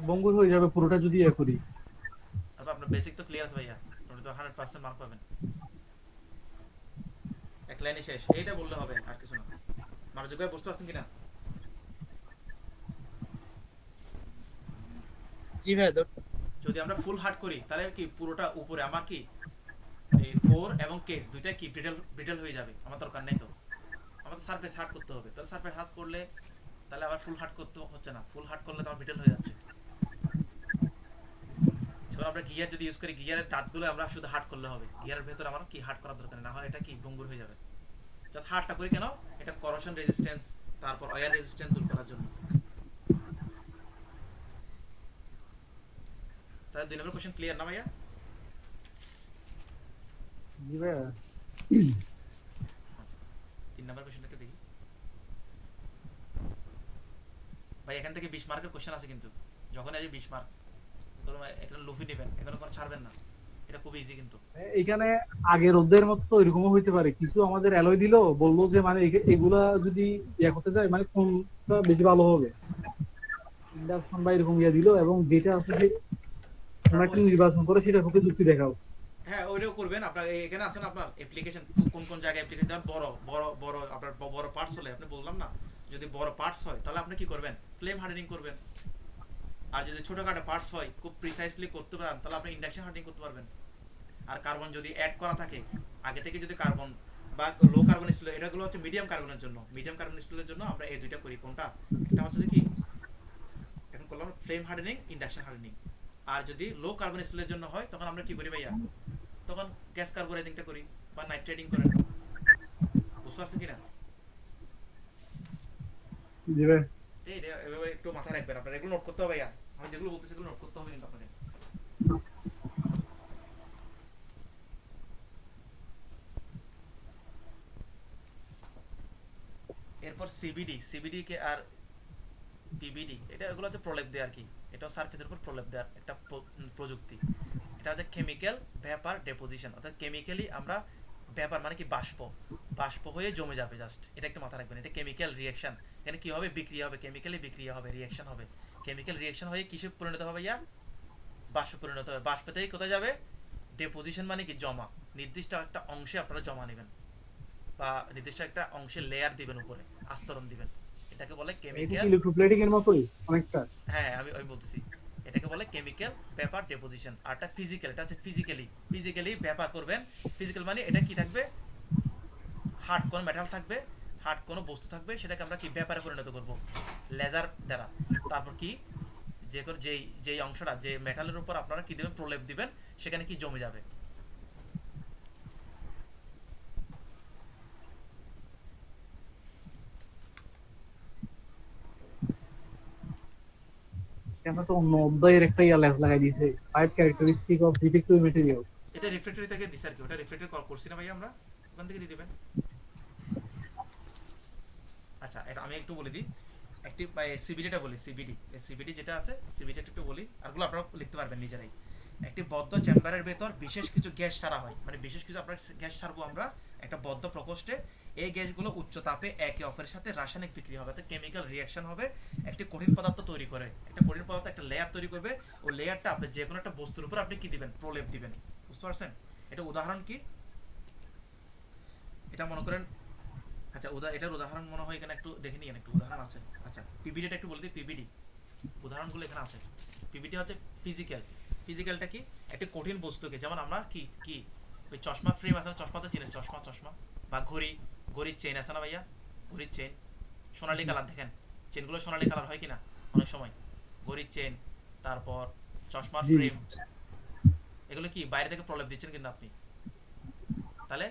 বঙ্গুর হয়ে যাবে পুরোটা যদি এ করি। তারপর আপনার বেসিক তো ক্লিয়ার আছে ভাইয়া, আপনি তো 100% মার্ক পাবেন, এক লাইনে শেষ, এইটা বললে হবে আর কিছু না। মানজিক ভাই বুঝতে পারছেন কিনা? জি ভাই। যদি আমরা ফুল হার্ড করি তাহলে কি পুরোটা উপরে আমার কি এই কোর এবং কেস দুইটা কি ব্রিটেল হয়ে যাবে, আমার দরকার নেই তো, আমাদের সারফেস হার্ড করতে হবে। তাহলে সারফেস হার্ড করলে তাহলে আবার ফুল হার্ড করতে হচ্ছে না, ফুল হার্ড করলে তো আমার ব্রিটেল হয়ে যাচ্ছে। যেমন আমরা গিয়ার যদি ইউজ করি, গিয়ারের দাঁতগুলো আমরা শুধু হার্ড করলে হবে, গিয়ারের ভেতরে আমার কি হার্ড করার দরকার নেই, না হলে এটা কি ভঙ্গুর হয়ে যাবে। যত হার্ডটা করি কেন, এটা করোশন রেজিস্ট্যান্স, তারপর ওয়্যার রেজিস্ট্যান্স দূর করার জন্য। তাহলে 2 নম্বর কোশ্চেন ক্লিয়ার না ভাইয়া? জি ভাই। আচ্ছা, 3 নম্বর কোশ্চেনটাকে দেখি ভাই। এখান থেকে 20 মার্কের কোশ্চেন আছে কিন্তু, যখন আসবে 20 মার্ক এখানে লুফি নেবেন, এখানে কোনো ছাড়বেন না, এটা খুব ইজি কিন্তু। এখানে আগের অধ্যায়ের মতো তো এরকমও হইতে পারে, কিছু আমাদের অ্যালয় দিল, বললো যে মানে এগুলা যদি ইয়ে করতে যায় মানে কোনটা বেশি ভালো হবে, ইন্ডাকশন বা এরকম ইয়া দিল, এবং যেটা আছে সে কোনো একটা ওই- নির্বাচন করে সেটার পক্ষে যুক্তি দেখাও। হ্যাঁ ওইটাও করবেন আপনার। এখানে আছেন আপনার অ্যাপ্লিকেশন, কোন কোন জায়গায় অ্যাপ্লিকেশন, যেমন বড় বড় বড় আপনার বড় পার্টস হলে, আপনি বললাম না, যদি বড় পার্টস হয় তাহলে আপনি কি করবেন, ফ্লেম হার্ডেনিং করবেন। আর যদি ছোটখাটো পার্টস হয় খুব প্রিসাইসলি করতে পারেন তাহলে আপনি ইন্ডাকশন হার্ডেনিং করতে পারবেন। আর কার্বন যদি অ্যাড করা থাকে আগে থেকে, যদি কার্বন বা লো কার্বন স্টিল, এটাগুলো হচ্ছে মিডিয়াম কার্বনের জন্য, মিডিয়াম কার্বন স্টিলের জন্য আমরা এই দুইটা করি। কোনটা? একটা হচ্ছে যে কি এখন করলাম ফ্লেম হার্ডেনিং, ইন্ডাকশন হার্ডেনিং। আর যদি লো কার্বন স্টিলের জন্য হয় তখন আমরা কি করি ভাইয়া, তখন গ্যাস কার্বোরাইজিংটা করি বা নাইট্রেটিং করেন। বুঝতে পারছেন কিনা? যে ভাই, এই এভাবে একটু মাথায় রাখবেন আপনারা, এগুলো নোট করতে হবে ভাইয়া। আমি যেগুলো বলতেছি সেগুলো নোট করতে হবে কিন্তু আপনাদের। এরপর সিবিডি, সিবিডি কে আর পিবিডি, এটা এগুলো হচ্ছে প্রলেপ দেওয়া আর কি। এটাও সারফেসের উপর প্রলেপ দেওয়ার একটা প্রযুক্তি। এটা হচ্ছে কেমিক্যাল ভ্যাপার ডেপোজিশন, অর্থাৎ কেমিক্যালি আমরা, ভ্যাপার মানে কি বাষ্প, বাষ্প হয়ে জমে যাবে জাস্ট, এটা একটু মাথা রাখবেন। এটা কেমিক্যাল রিয়াকশন, এখানে কি হবে, বিক্রিয়া হবে, কেমিক্যালি বিক্রিয়া হবে, রিয়াকশন হবে। কেমিক্যাল রিয়াকশন হয়ে কিসে পরিণত হবে ইয়া, বাষ্প পরিণত হবে। বাষ্প থেকে কোথায় যাবে, ডেপোজিশন মানে কি জমা, নির্দিষ্ট একটা অংশে আপনারা জমা নেবেন বা নির্দিষ্ট একটা অংশে লেয়ার দিবেন, উপরে আস্তরণ দিবেন, এটাকে বলে এটা কি কেমিক্যাল। ইলেকট্রোপ্লেটিং এর মতোই অনেকটা? হ্যাঁ আমি আমি বলতেছি, এটাকে বলে কেমিক্যাল ভেপার ডেপোজিশন। আর এটা ফিজিক্যাল, এটা হচ্ছে ফিজিক্যালি, ফিজিক্যালি ভেপার করবেন। ফিজিক্যাল মানে এটা কি থাকবে, হার্ড কোনো মেটাল থাকবে, হার্ড কোনো বস্তু থাকবে, সেটাকে আমরা কি ভেপারে পরিণত করব লেজার দ্বারা। তারপর কি, যে যেই যেই অংশটা, যে মেটালের উপর আপনারা কি দেবেন, প্রলেপ দিবেন, সেখানে কি জমে যাবে। কেন তো অন্য অধ্যায়ের একটা ইয়া লেজ লাগাই দিয়েছে, 5 ক্যারেক্টারিস্টিক অফ ডিটেক্টিভ ম্যাটেরিয়ালস। এটা রিফ্লেক্টরি থেকে দিছে আর কি, ওটা রিফ্লেক্টরি কল করছি না ভাই আমরা, ওখান থেকে দিয়ে দিবেন। আচ্ছা এটা আমি একটু বলে দিই, একটি সিবিডিটা বলি, সিবিডি, সিবিডি যেটা আছে সিবিডিটা একটু বলি, আরগুলো আপনারা লিখতে পারবেন নিজেরাই। একটি বদ্ধ চেম্বারের ভেতর বিশেষ কিছু গ্যাস ছাড়া হয়, মানে বিশেষ কিছু আপনার গ্যাস ছাড়বো আমরা একটা বদ্ধ প্রকোষ্ঠে। এই গ্যাসগুলো উচ্চ তাপে একে অপরের সাথে রাসায়নিক বিক্রিয়া হবে, অর্থাৎ কেমিক্যাল রিয়াকশন হবে, একটি কঠিন পদার্থ তৈরি করে। একটা কঠিন পদার্থ একটা লেয়ার তৈরি করবে, ওই লেয়ারটা আপনি যে কোনো একটা বস্তুর উপর আপনি কি দিবেন, প্রলেপ দিবেন। বুঝতে পারছেন? এটা উদাহরণ কি, এটা মনে করেন, আচ্ছা এটার উদাহরণ মনে হয় এখানে একটু দেখে নিন, একটু উদাহরণ আছে। আচ্ছা পিবিডিটা একটু বলে দিই, পিবিডি উদাহরণগুলো এখানে আছে। পিবিডি হচ্ছে ফিজিক্যাল, ফিজিক্যালটা কি, একটা কঠিন বস্তুকে, যেমন আমরা কি কি ওই চশমা ফ্রেম আছে না, চশমা তো চিনেন, চশমা চশমা বা ঘড়ি, ঘড়ির চেন আছে না ভাইয়া, ঘড়ির চেন সোনালি কালার, দেখেন চেনগুলো সোনালি কালার হয় কিনা অনেক সময়, ঘড়ির চেন, তারপর চশমার জি জি। ফ্রেম, এগুলো কি বাইরে থেকে প্রলেপ দিচ্ছেন কিন্তু আপনি। তাহলে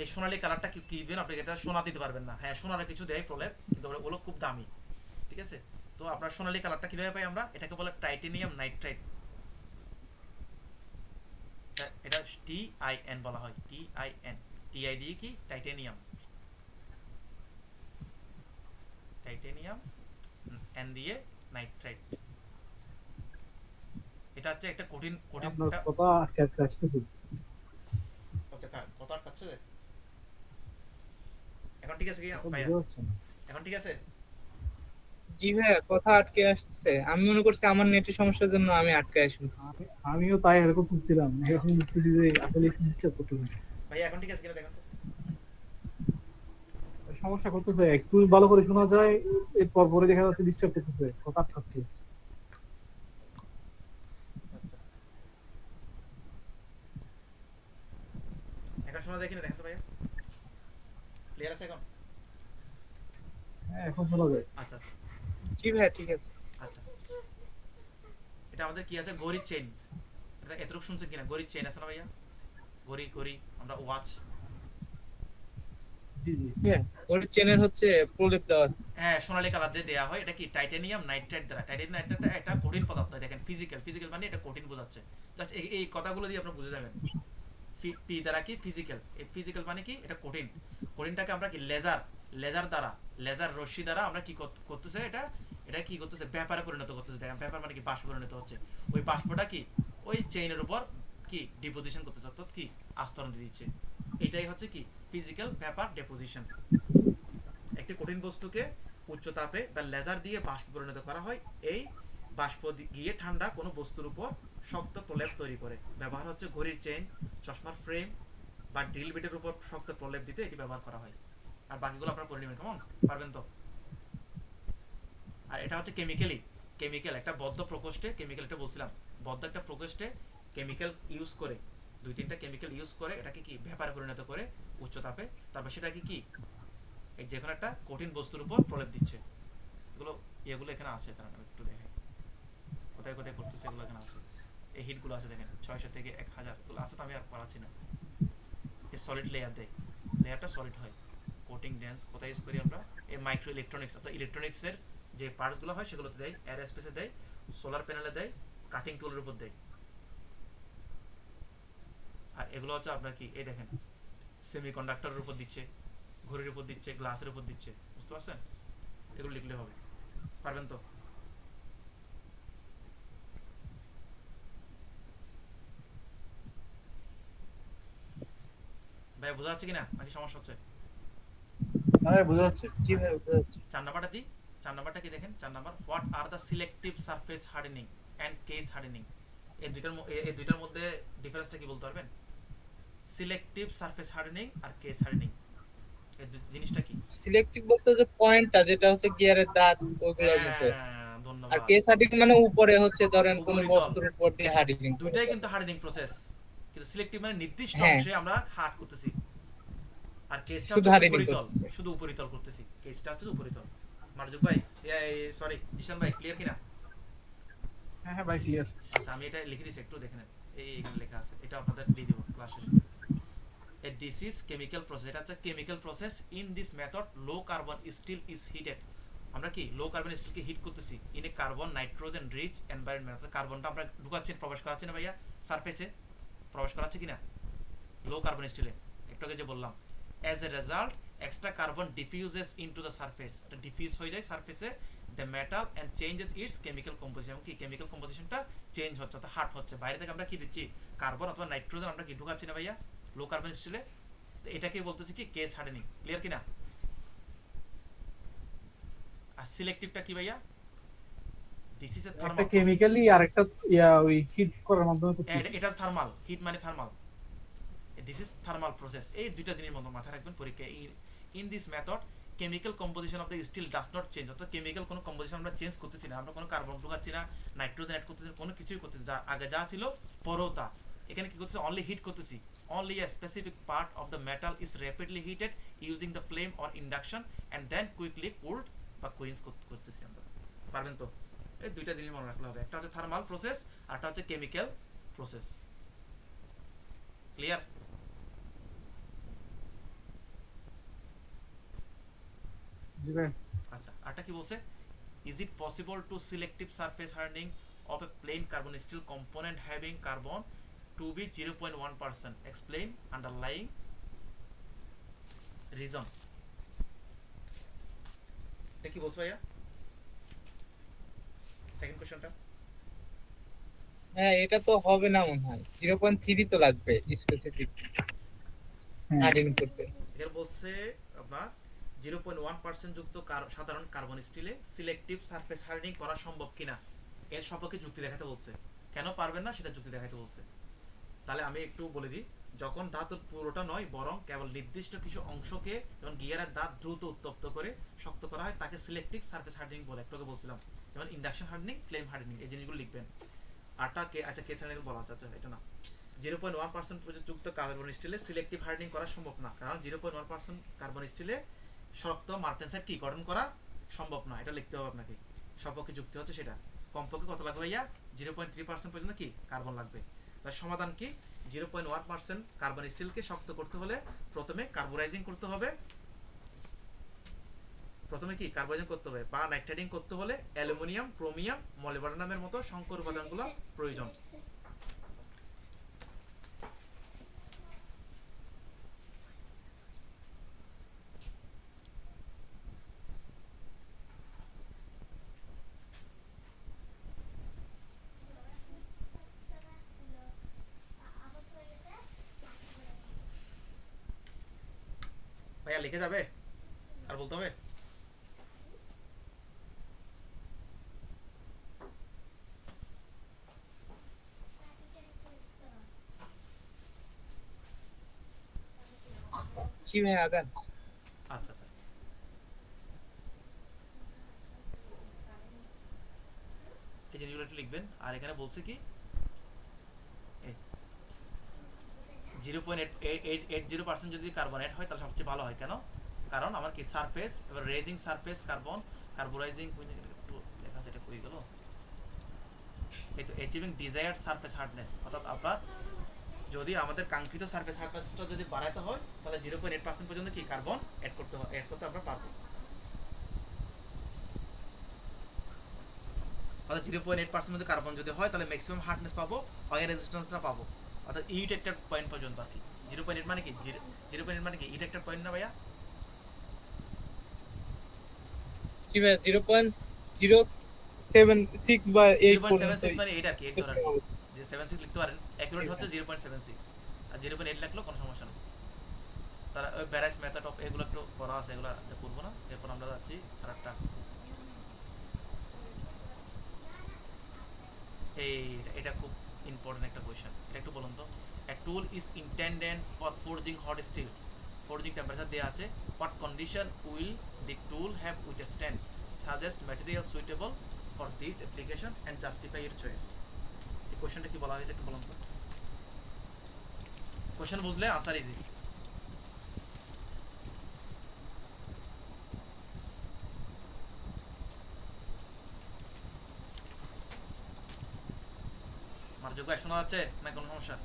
এই সোনালি কালারটা কি কি দিবেন, আপনি এটা সোনা দিতে পারবেন না। হ্যাঁ সোনার কিছু দেয় প্রলেপ, কিন্তু ওগুলো খুব দামি, ঠিক আছে। তো আপনার সোনালি কালারটা কিভাবে পাই আমরা, এটাকে বলে টাইটেনিয়াম নাইট্রাইট। এটা TiN বলা হয়, TiN, TI দিয়ে কি টাইটেনিয়াম, টাইটেনিয়াম, N দিয়ে নাইট্রাইট। এটা হচ্ছে একটা কঠিন কঠিন আপনার একটা, কথা আটকে আটকে আসতেছে। আচ্ছা কথা আটকাচ্ছে, এখন ঠিক আছে কি এখন ভাইয়া, বোঝা যাচ্ছে না। এখন ঠিক আছে? জি ভাইয়া, কথা আটকে আসতেছে, আমি মনে করছি আমার নেটের সমস্যার জন্য আমি আটকে শুনছি। আমিও তাই এরকম শুনছিলাম, এখন বুঝতেছি যে আসলে ডিস্টার্ব করতেছে। ভাইয়া এখন ঠিক আছে কিনা দেখেন তো। সমস্যা করতেছে, একটু ভালো করে শোনা যায়, এরপর পরে দেখা যাচ্ছে ডিস্টার্ব করতেছে, কথা আটকাচ্ছে। আচ্ছা এখন শোনা যায় কিনা দেখেন তো ভাইয়া, ক্লিয়ার আছে এখন? হ্যাঁ এখন শোনা যায়। আচ্ছা আচ্ছা জি ভাইয়া ঠিক আছে। আচ্ছা, এটা আমাদের কি আছে, ঘড়ির চেইন। এটা এতটুকু শুনছেন কিনা, ঘড়ির চেইন আছে না ভাইয়া, ঘড়ি ঘড়ি আমরা ওয়াচ। জি জি। হ্যাঁ, ওর চেনের হচ্ছে প্রলেপ দেওয়া। হ্যাঁ সোনালী কালার দিয়ে দেওয়া হয়, এটা কি টাইটেনিয়াম নাইট্রাইট দ্বারা। টাইটেনিয়াম নাইট্রাইট একটা কঠিন পদার্থ, দেখেন ফিজিক্যাল, ফিজিক্যাল মানে এটা কঠিন বোঝাচ্ছে। জাস্ট এই কথাগুলো দিয়ে আপনারা বুঝে যাবেন। পি দ্বারা কি ফিজিক্যাল, এই ফিজিক্যাল মানে কি এটা কঠিন, কঠিনটাকে আমরা কি লেজার, লেজার দ্বারা, লেজার রশ্মি দ্বারা আমরা কি করতেছে, এটা এটা কি করতেছে, ব্যাপারে পরিণত করতেছে। দেখেন ব্যাপার মানে কি বাষ্প পরিণত হচ্ছে, ওই বাষ্পটা কি ওই চেইনের উপর কি ডিপোজিশন করতেছে, অর্থাৎ কি আস্তরণ দিয়ে দিচ্ছে। এটাই হচ্ছে কি ফিজিক্যাল ভ্যাপার ডেপোজিশন। একটি কঠিন বস্তুকে উচ্চ তাপে বা লেজার দিয়ে বাষ্প পরিণত করা হয়। এই বাষ্প গিয়ে ঠান্ডা কোনো বস্তুর উপর শক্ত প্রলেপ তৈরি করে। ব্যবহার হচ্ছে ঘড়ির চেইন, চশমার ফ্রেম বা ড্রিল বিটের উপর শক্ত প্রলেপ দিতে এটি ব্যবহার করা হয়। আর বাকিগুলো আপনারা পড়ে নেবেন, কেমন? পারবেন তো? আর এটা হচ্ছে কেমিক্যাল একটা বদ্ধ প্রকোষ্ঠে, কেমিক্যাল এটা বলছিলাম, বদ্ধ একটা প্রকোষ্ঠে কেমিক্যাল ইউজ করে, 2-3টা কেমিক্যাল ইউজ করে এটাকে কি ভেপারে পরিণত করে উচ্চ তাপে, তারপর সেটাকে কি এই যে কোনো একটা কঠিন বস্তুর উপর প্রলেপ দিচ্ছে। এগুলো এখানে আছে, তার আমি একটু দেখাই কোথায় কোথায় করতেছে, এগুলো এখানে আছে। এই হিটগুলো আছে দেখেন, 600 থেকে 1000 এগুলো আছে, তো আমি আর পড়াচ্ছি না। এই সলিড লেয়ার দেয়, লেয়ারটা সলিড হয়। কোটিং ড্যান্স কোথায় ইউজ করি আমরা? এই মাইক্রো ইলেকট্রনিক্স অর্থাৎ ইলেকট্রনিক্সের যে পার্টসগুলো হয় সেগুলোতে দেয়, এয়ারস্পেসে দেয়, সোলার প্যানেলে দেয়, কাটিং টুলের উপর দেয়। আর এগুলো হচ্ছে আপনার কি, এই দেখেন সেমিকন্ডাক্টরের উপর দিচ্ছে, ঘড়ির উপর দিচ্ছে, গ্লাসের উপর দিচ্ছে, বুঝতে পারছেন? এগুলো লিখলে হবে, পারবেন তো? ভাই বোঝা যাচ্ছে কিনা, নাকি সমস্যা হচ্ছে? আরে বোঝা যাচ্ছে। জি ভাই, বুঝতে পারছি। 4 নাম্বারটা দিই। 4 নাম্বারটা কি দেখেন, 4 number, what are the selective surface hardening and case hardening. এই দুইটার মধ্যে ডিফারেন্সটা কি বলতে পারবেন? সিলেক্টিভ সারফেস হার্ডেনিং আর কেস হার্ডেনিং, এই জিনিসটা কি? সিলেক্টিভ বলতে যে পয়েন্টটা যেটা হচ্ছে গিয়ারের দাঁত ওগুলোর মতো। হ্যাঁ, আর ধন্যবাদ। কেস হার্ডিং মানে উপরে হচ্ছে ধরেন কোন উপরিতল। বস্তুর উপর দিয়ে হার্ডিং দুইটাই কিন্তু হার্ডেনিং প্রসেস, কিন্তু সিলেক্টিভ মানে নির্দিষ্ট হ্যাঁ। অংশে আমরা হার্ড করতেছি, আর কেসটা শুধু হচ্ছে hardening উপরিতল, করতেছি। শুধু উপরিতল করতেছি, কেসটা হচ্ছে উপরিতল। মারজুক ভাই, সরি জিশান ভাই, ক্লিয়ার কিনা? হ্যাঁ হ্যাঁ ভাই, ক্লিয়ার। আচ্ছা, আমি এটা লিখে দিচ্ছি, একটু দেখে নেন। এখানে লেখা আছে, এটা আপনাদের দিয়ে দিব ক্লাস শেষে। দিস ইজ কেমিক্যাল প্রসেস, এটা হচ্ছে chemical process. In this method low carbon steel is heated. আমরা কি লো কার্বন স্টিলকে হিট করতেছি in a carbon nitrogen rich environment. অর্থাৎ কার্বনটা আমরা ঢুকাচ্ছি, প্রবেশ করাচ্ছি না ভাইয়া, সারফেসে প্রবেশ করাচ্ছি কিনা লো কার্বন স্টিলে, একটু আগে যে বললাম। As a result extra carbon diffuses into the surface, এটা ডিফিউজ হয়ে যায় সারফেসে, the metal and changes its chemical composition. কি কেমিক্যাল কম্পোজিশনটা চেঞ্জ হচ্ছে, অর্থাৎ হার্ড হচ্ছে। বাইরে থেকে আমরা কি দিচ্ছি, কার্বন অথবা নাইট্রোজেন আমরা কি ঢুকাচ্ছি না ভাইয়া লো কার্বন স্টিলে। তো এটাকে বলতেছি কি কেস হার্ডেনিং, ক্লিয়ার কিনা? আর সিলেক্টিভটা কি ভাইয়া? দিস ইজ এ একটা থার্মাল, কেমিক্যালি আর একটা ওই হিট করার মাধ্যমে করতেছি। এটা থার্মাল, হিট মানে thermal, this is thermal process. এই দুইটা জিনিস মতো মাথায় রাখবেন পরীক্ষায়। In this method chemical composition of the steel does not change, অর্থাৎ কেমিক্যাল কোনো কম্পোজিশন আমরা চেঞ্জ করতেছি না, আমরা কোনো কার্বন ঢুকাচ্ছি না, নাইট্রোজেন অ্যাড করতেছি না, কোনো কিছুই করতেছি, যা আগে যা ছিল পরেও তা। এখানে কি করতেছি, অনলি হিট করতেছি। Only a specific part of the metal is rapidly heated using the flame or induction and then quickly cooled বা কুইন্স করতেছি আমরা, পারবেন তো? এই দুইটা জিনিস মনে রাখলে হবে, একটা হচ্ছে থার্মাল প্রসেস আর একটা হচ্ছে কেমিক্যাল প্রসেস। ক্লিয়ার? জি ভাই। আচ্ছা, আরটা কি বলছে? Is it possible to selective surface hardening of a plain carbon steel component having carbon to be 0.1%? Explain underlying reason. এটা কি বলছো ভাইয়া? সেকেন্ড কোশ্চেনটা হ্যাঁ, এটা তো হবে না মনে হয়, 0.3 তো লাগবে স্পেসিফিক হ্যাঁ। হার্ডিং করতে। এখানে বলছে আপনার 0.1% যুক্ত সাধারণ কার্বন স্টিলে সিলেক্টিভ সারফেস হার্ডেনিং করা সম্ভব কিনা এর সম্পর্কে যুক্তি দেখাতে বলছে। কেন পারবেন না সেটা যুক্তি দেখাতে বলছে। তাহলে আমি একটু বলে দিই, যখন ধাতুর পুরোটা নয় বরং কেবল নির্দিষ্ট কিছু অংশকে, যেমন গিয়ারের দাঁত দ্রুত উত্তপ্ত করে শক্ত করা হয়, তাকে সিলেক্টিভ সারফেস হার্ডেনিং বলে। একটু আগে বলছিলাম, যেমন ইন্ডাকশন হার্ডেনিং, ফ্লেম হার্ডেনিং, এই জিনিসগুলো লিখবেন। আরটাকে আচ্ছা কেস হার্ডেনিং বলা আছে, আচ্ছা এটা না। 0.1% যুক্ত কার্বন স্টিলে সিলেক্টিভ হার্ডেনিং করা সম্ভব না, কারণ 0.1% কার্বন স্টিলে শক্ত মার্টেনসাইড কি গঠন করা সম্ভব না। এটা লিখতে হবে আপনাকে, সপক্ষে যুক্তি হচ্ছে সেটা। কমপক্ষে কত লাগবে ভাইয়া? 0.3% পর্যন্ত কি কার্বন লাগবে। তার সমাধান কি? 0.1% কার্বন স্টিলকে শক্ত করতে হলে প্রথমে কার্বোরাইজিং করতে হবে, প্রথমে কি কার্বোরাইজিং করতে হবে বা নাইট্রেটিং করতে হলে অ্যালুমিনিয়াম, ক্রোমিয়াম, মলিবডেনামের মতো সংকর উপাদানগুলো প্রয়োজন। ভাইয়া লিখে যাবে আর বলতে হবে? জি ভাই আগান। আচ্ছা আচ্ছা, এই জিনিসগুলো একটু লিখবেন। আর এখানে বলছে কি 0.80% যদি কার্বন অ্যাড হয় তাহলে সবচেয়ে ভালো হয়। কেন? কারণ আমার কি সারফেস, এবার রেজিং সারফেস কার্বন কার্বোরাইজিং একটু লেখা আছে, এটা কই গেল? এই তো অ্যাচিভিং ডিজায়ার্ড সারফেস হার্ডনেস, অর্থাৎ আপনার যদি আমাদের কাঙ্ক্ষিত সারফেস হার্ডনেসটা যদি বাড়াতে হয় তাহলে 0.8% পর্যন্ত কি কার্বন অ্যাড করতে আমরা পারবো। অর্থাৎ 0.8% মধ্যে কার্বন যদি হয় তাহলে ম্যাক্সিমাম হার্ডনেস পাবো, ফায়ার রেজিস্ট্যান্সটা পাবো, অর্থাৎ ইট একটা পয়েন্ট পর্যন্ত আর কি। 0.8 মানে কি 0.8 মানে কি ইট একটা পয়েন্ট না ভাইয়া? জি ভাই 0.076 বা 8 পর্যন্ত 0.76 মানে এইটা আর কি, 8 ধর আর কি, যে 76 লিখতে পারেন, অ্যাকুরেট হচ্ছে 0.76, আর 0.8 লিখলেও কোনো সমস্যা নেই। তারা ওই ভ্যারাইস মেথড অফ এগুলো একটু পড়া আছে, এগুলো করবো না। এরপর আমরা যাচ্ছি আর একটা, এটা খুব ইম্পর্টেন্ট একটা কোয়েশ্চেন, এটা একটু বলুন তো। A tool is intended for forging hot steel, forging temperature দেওয়া আছে, what condition will the tool have withstand, suggest material suitable for this application and justify your choice. এই কোয়েশ্চেনটা কি বলা হয়েছে একটু বলুন তো। কোয়েশ্চেন বুঝলে আনসার ইজি। আমার যোগ্য শোনা যাচ্ছে না কোনো সমস্যা?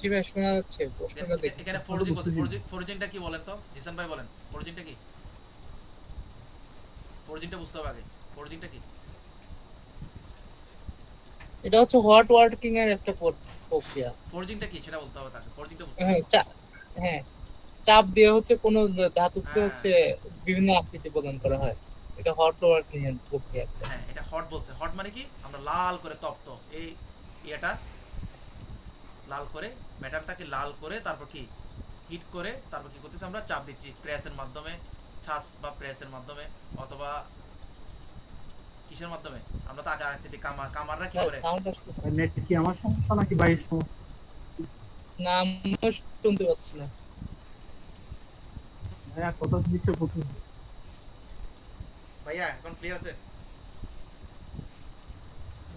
জি ভাই শোনা যাচ্ছে, প্রশ্নটা দেখি। এখানে ফোরজিং বলছে, ফোরজিংটা কি বলেন তো জিসান ভাই, বলেন ফোরজিংটা কি? ফোরজিংটা বুঝতে হবে আগে, ফোরজিংটা কি? এটা হচ্ছে হট ওয়ার্কিং এর একটা প্রক্রিয়া। ফোরজিংটা কি সেটা বলতে হবে তাকে, ফোরজিংটা বুঝতে হবে। হ্যাঁ হ্যাঁ, চাপ দিয়ে হচ্ছে কোনো ধাতুকে হ্যাঁ হচ্ছে বিভিন্ন আকৃতি প্রদান করা হয়। এটা হট ওয়ার্কিং এর প্রক্রিয়া একটা। হ্যাঁ, এটা হট বলছে। হট মানে কি আমরা লাল করে তপ্ত এই ইয়েটা লাল করে, মেটালটাকে লাল করে তারপর কি হিট করে তারপর কি করতেছি আমরা চাপ দিচ্ছি প্রেসের মাধ্যমে, ছাঁচ বা প্রেসের মাধ্যমে, অথবা কিসের মাধ্যমে? আমরা তো আগে আকৃতি কামাররা কি করে? সাউন্ড আসতেছে নেট কি আমার সমস্যা নাকি ভাই সমস্যা? না, আমিও শুনতে পাচ্ছি না। ভাইয়া কথা ডিস্টার্ব করতেছে। ভাইয়া এখন ক্লিয়ার আছে?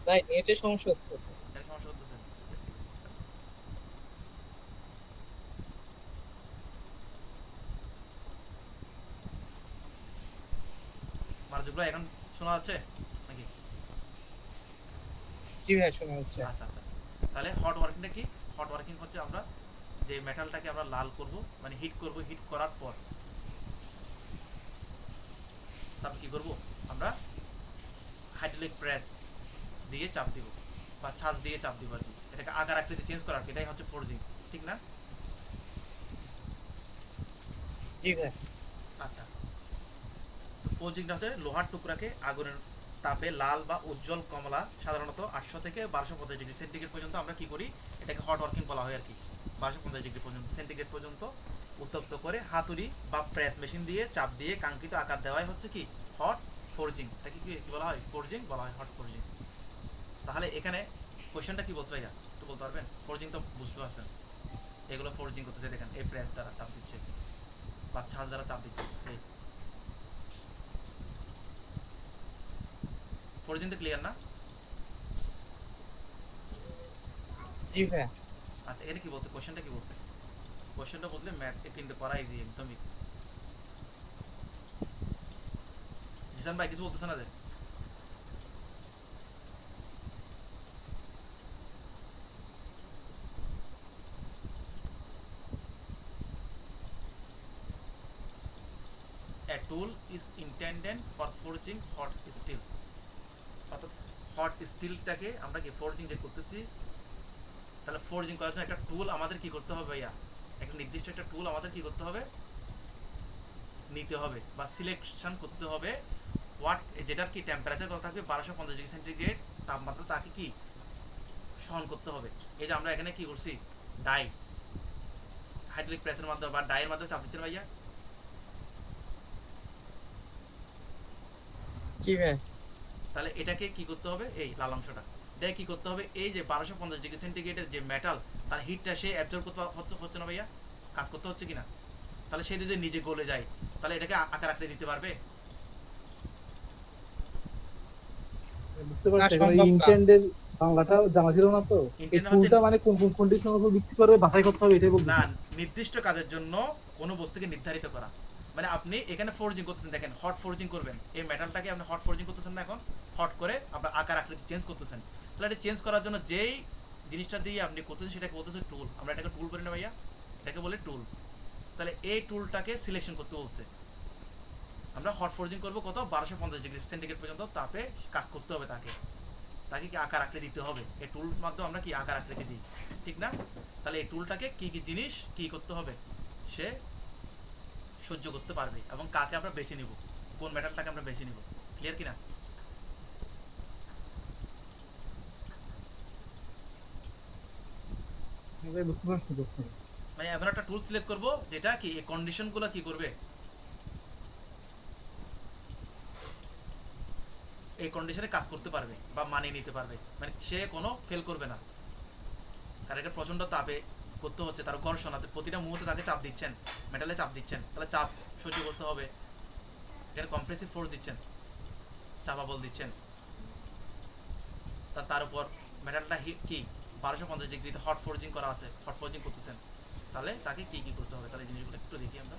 ভাই নেটের সমস্যা হচ্ছে। এটা সমস্যা হতেছে। মার্জুগুলো এখন শোনা যাচ্ছে নাকি? জি ভাই শোনা যাচ্ছে। আচ্ছা আচ্ছা, তাহলে হট ওয়ার্কিংটা কি? হট ওয়ার্কিং হচ্ছে আমরা যে মেটালটাকে আমরা লাল করব, মানে হিট করব, হিট করার পর তারপর কি করব আমরা হাইড্রোলিক প্রেস দিয়ে চাপ দিব বা ছাঁচ দিয়ে চাপ দিব আর কি, এটাকে আকার আকৃতি চেঞ্জ করার, এটাই হচ্ছে ফোরজিং, ঠিক না? জি ভাই। আচ্ছা, ফোরজিংটা হচ্ছে লোহার টুকরাকে আগুনের তাপে লাল বা উজ্জ্বল কমলা, সাধারণত 800 থেকে 1250 ডিগ্রি সেন্টিগ্রেড পর্যন্ত আমরা কি করি, এটাকে হট ওয়ার্কিং বলা হয় আর কি। 1250 ডিগ্রি পর্যন্ত সেন্টিগ্রেড পর্যন্ত উত্তপ্ত করে হাতুড়ি বা প্রেস মেশিন দিয়ে চাপ দিয়ে কাঙ্ক্ষিত আকার দেওয়াই হচ্ছে কি হট ফোরজিং। এটাকে কি বলা হয়? ফোরজিং বলা হয়, হট ফোরজিং। তাহলে এখানে কোশ্চেনটা কি বলছে ভাইয়া একটু বলতে পারবেন? ফোরজিং তো বুঝতে পারছেন, এগুলো ফোরজিং করতেছে, দেখেন এই প্রেস দ্বারা চাপ দিচ্ছে বা ছাঁচ দ্বারা চাপ দিচ্ছে, এই ফোরজিং তো ক্লিয়ার না? জি ভাই। আচ্ছা, এখানে কি বলছে, কোশ্চেনটা কি বলছে? কোশ্চেনটা বললে ম্যাথ কিন্তু করা ইজি, একদম ইজি। জিসান ভাই কিছু বলতেছে না যে? A tool is intended for forging hot steel, অর্থাৎ হট স্টিলটাকে আমরা কি ফোরজিং যে করতেছি, তাহলে ফোরজিং করার জন্য একটা টুল আমাদের কি করতে হবে ভাইয়া? একটা নির্দিষ্ট একটা টুল আমাদের কি করতে হবে, নিতে হবে বা সিলেকশন করতে হবে। হোয়াট, যেটার কি টেম্পারেচার কত থাকবে 1250 ডিগ্রি সেন্টিগ্রেড তাপমাত্রা, তাকে কি সহন করতে হবে। এই যে আমরা এখানে কি করছি, ডাই হাইড্রোলিক প্রেসের মাধ্যমে বা ডাইয়ের মাধ্যমে চাপ দিচ্ছেন ভাইয়া। জি ভাই। তাহলে এটাকে কি করতে হবে, এই লাল অংশটা এটাকে কি করতে হবে, এই যে 1250 ডিগ্রি সেন্টিগ্রেডের যে মেটাল তার হিটটা সে অ্যাবজর্ব করতে হচ্ছে না ভাইয়া। কাজ করতে হচ্ছে কিনা। তাহলে সে যদি নিজে গলে যায় তাহলে এটাকে আকার আকৃতি দিতে পারবে? বুঝতে পারছি, না, এখানে সম্ভব না। ইন্টেন্ডের বাংলাটা জানা ছিল না তো। এই Intent টুলটা হচ্ছে- মানে কোন কোন কন্ডিশনের উপর ভিত্তি করে বাছাই করতে হবে এটাই না, বলতেছি। নির্দিষ্ট কাজের জন্য কোনো বস্তুকে নির্ধারিত করা। মানে আপনি এখানে ফোর্জিং করতেছেন, দেখেন হট ফোর্জিং করবেন, এই মেটালটাকে আপনি হট ফোর্জিং করতেছেন না, এখন হট করে আপনার আকার আকৃতি চেঞ্জ করতেছেন। তাহলে এটা চেঞ্জ করার জন্য যেই জিনিসটা দিয়ে আপনি করতেছেন সেটাকে বলতেছে টুল। আমরা এটাকে টুল বলি না ভাইয়া, এটাকে বলি টুল। তাহলে এই টুলটাকে সিলেকশন করতে বলছে। আমরা হট ফোর্জিং করবো কত, 1250 ডিগ্রি সেন্টিগ্রেড পর্যন্ত তাপে কাজ করতে হবে তাকে। তাকে কি আকার আকৃতি দিতে হবে, এই টুল মাধ্যমে আমরা কি আকার আকৃতি দিই, ঠিক না? তাহলে এই টুলটাকে কি কি জিনিস কি করতে হবে সে সহ্য করতে পারবে, এবং কাকে আমরা বেছে নিব, কোন মেটালটাকে আমরা বেছে নিব। ক্লিয়ার কিনা? এটাই বুঝতে পারছি প্রশ্ন। মানে এমন একটা টুল সিলেক্ট করব যেটা কি এই কন্ডিশনগুলো কি করবে, এই কন্ডিশনে কাজ করতে পারবে বা মানিয়ে নিতে পারবে, মানে সে কোনো ফেল করবে না। কারণ একে প্রচণ্ড তাপে করতে হচ্ছে, তার ঘর্ষণ, আপনি প্রতিটা মুহূর্তে তাকে চাপ দিচ্ছেন, মেটালে চাপ দিচ্ছেন, তাহলে চাপ সহ্য করতে হবে। এখানে কম্প্রেসিভ ফোর্স দিচ্ছেন, চাপা বল দিচ্ছেন, তার উপর মেটালটা কি 1250 ডিগ্রিতে হট ফোর্জিং করা আছে, হট ফোর্জিং করতেছেন, তাহলে তাকে কি কি করতে হবে, তাহলে এই জিনিসগুলো একটু দেখি আমরা।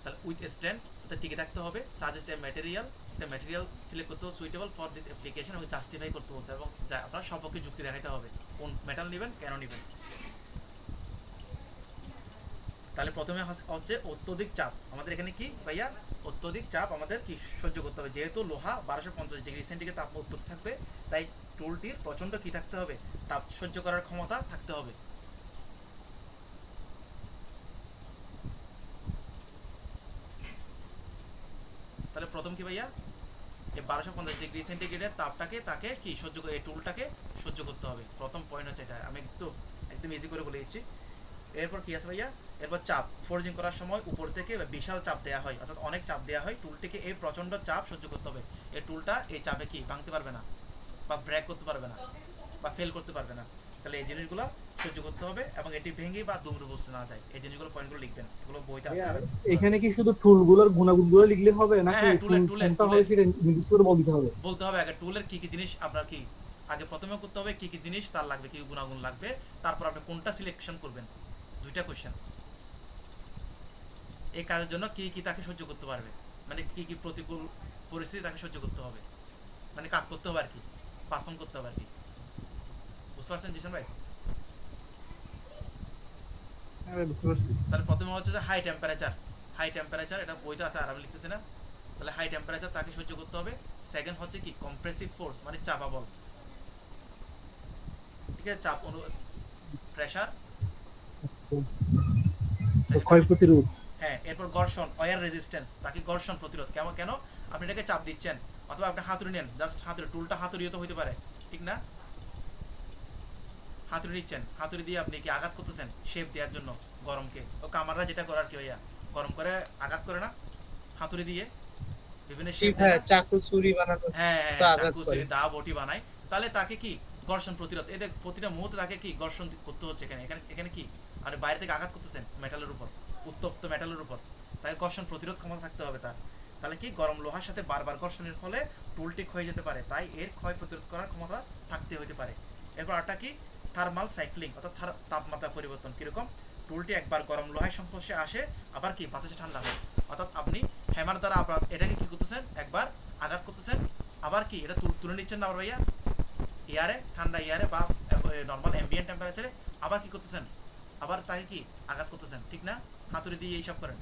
তাহলে উইথ স্ট্যান্ড টিকে থাকতে হবে, সাজেস্ট এ ম্যাটেরিয়াল, একটা ম্যাটেরিয়াল সিলেক্ট করতে হবে সুইটেবল ফর দিস অ্যাপ্লিকেশন, এবং জাস্টিফাই করতে বলছে, এবং আপনার সপক্ষে যুক্তি দেখাতে হবে কোন মেটাল নেবেন, কেন নেবেন। তাহলে প্রথমে হচ্ছে অত্যধিক চাপ। আমাদের এখানে কি ভাইয়া, অত্যধিক চাপ আমাদের কি সহ্য করতে হবে, যেহেতু লোহা 1250 ডিগ্রি সেন্টিগ্রেড তাপ উত্তপ্ত থাকবে, তাই টুলটির প্রচণ্ড কি থাকতে হবে, তাপ সহ্য করার ক্ষমতা থাকতে হবে। তাহলে প্রথম কি ভাইয়া, এই 1250 ডিগ্রি সেন্টিগ্রেডের তাপটাকে তাকে কি সহ্য, এই টুলটাকে সহ্য করতে হবে। প্রথম পয়েন্ট হচ্ছে এটা, আমি একদম ইজি করে বলে দিচ্ছি। এরপর কি আছে ভাইয়া, এরপর চাপ। ফোর্জিং করার সময় উপর থেকে বিশাল চাপ দেওয়া হয়, অর্থাৎ অনেক চাপ দেওয়া হয়, টুলটিকে এই প্রচণ্ড চাপ সহ্য করতে হবে। এই টুলটা এই চাপে কি ভাঙতে পারবে না, বা ব্রেক করতে পারবে না, বা ফেল করতে পারবে না। তাহলে এই জিনিসগুলো সহ্য করতে হবে, এবং এটি ভেঙে বা দুমড়ে বসতে না যায়। এই জিনিসগুলো পয়েন্টগুলো লিখবেন, এগুলো বইতে আছে। এখানে কি শুধু টুলগুলোর গুণাগুণগুলো লিখলে হবে নাকি হ্যাঁ, টুল কোনটা হবে সেটা নির্দিষ্ট করে বলতে হবে? বলতে হবে আগে টুলের কি কি জিনিস আপনার কি আগে প্রথমে করতে হবে, কি কি জিনিস তার লাগবে, কি গুণাগুণ লাগবে, তারপর আপনি কোনটা সিলেকশন করবেন। দুইটা কোশ্চেন। এই কাজের জন্য কি কি তাকে সহ্য করতে পারবে, মানে কি কি প্রতিকূল পরিস্থিতি তাকে সহ্য করতে হবে, মানে কাজ করতে হবে আর কি, পারফর্ম করতে হবে আর কি। বুঝতে পারছেন জিশান ভাই? হ্যাঁ বুঝতে পারছি। তাহলে প্রথমে হচ্ছে যে হাই টেম্পারেচার, এটা বইতে আছে আর আমি লিখতেছি না। তাহলে হাই টেম্পারেচার তাকে সহ্য করতে হবে। সেকেন্ড হচ্ছে কি কম্প্রেসিভ ফোর্স, মানে চাপা বল, ঠিক আছে, চাপ প্রেসার, ক্ষয় প্রতিরোধ। হ্যাঁ। এরপর ঘর্ষণ, ওয়ার রেজিস্ট্যান্স, তাকে ঘর্ষণ প্রতিরোধ। কেন আপনি এটাকে চাপ দিচ্ছেন, অথবা আপনি হাতুড়ি নেন, জাস্ট হাতুড়ি, টুলটা হাতুড়িও তো হইতে পারে, ঠিক না? হাতুড়ি নিচ্ছেন, হাতুড়ি দিয়ে আপনি কি আঘাত করতেছেন শেপ দেওয়ার জন্য গরমকে। ও কামাররা যেটা করার কি ভাইয়া, গরম করে আঘাত করে না হাতুড়ি দিয়ে, বিভিন্ন শেপ দেয় না? চাকু ছুরি বানানো, হ্যাঁ, তো আঘাত চাকু করে। ছুরি দা বটি বানায়। তাহলে তাকে কি ঘর্ষণ প্রতিরোধ, এদের প্রতিটা মুহূর্তে তাকে কি ঘর্ষণ করতে হচ্ছে। এখানে কি আর বাইরে থেকে আঘাত করতেছেন মেটালের উপর, উত্তপ্ত মেটালের উপর, তাই ঘর্ষণ প্রতিরোধ ক্ষমতা থাকতে হবে তার। তাহলে কি গরম লোহার সাথে বারবার ঘর্ষণের ফলে টুলটি ক্ষয়ে যেতে পারে, তাই এর ক্ষয় প্রতিরোধ করার ক্ষমতা থাকতে হতে পারে। এরপর আরটা কি থার্মাল সাইক্লিং, অর্থাৎ তাপমাত্রা পরিবর্তন। কিরকম, টুলটি একবার গরম লোহার সংস্পর্শে আসে, আবার কি বাতাসে ঠান্ডা হয়। অর্থাৎ আপনি হ্যামার দ্বারা আপনার এটাকে কি করতেছেন, একবার আঘাত করতেছেন, আবার কি এটা তুলে নিচ্ছেন না আবার ভাইয়া এয়ারে, ঠান্ডা এয়ারে বা নর্মাল অ্যাম্বিয়েন্ট টেম্পারেচারে, আবার কি করতেছেন, আবার তাকে কি আঘাত করতেছেন, ঠিক না? হাতুড়ি দিয়ে এইসব করেন,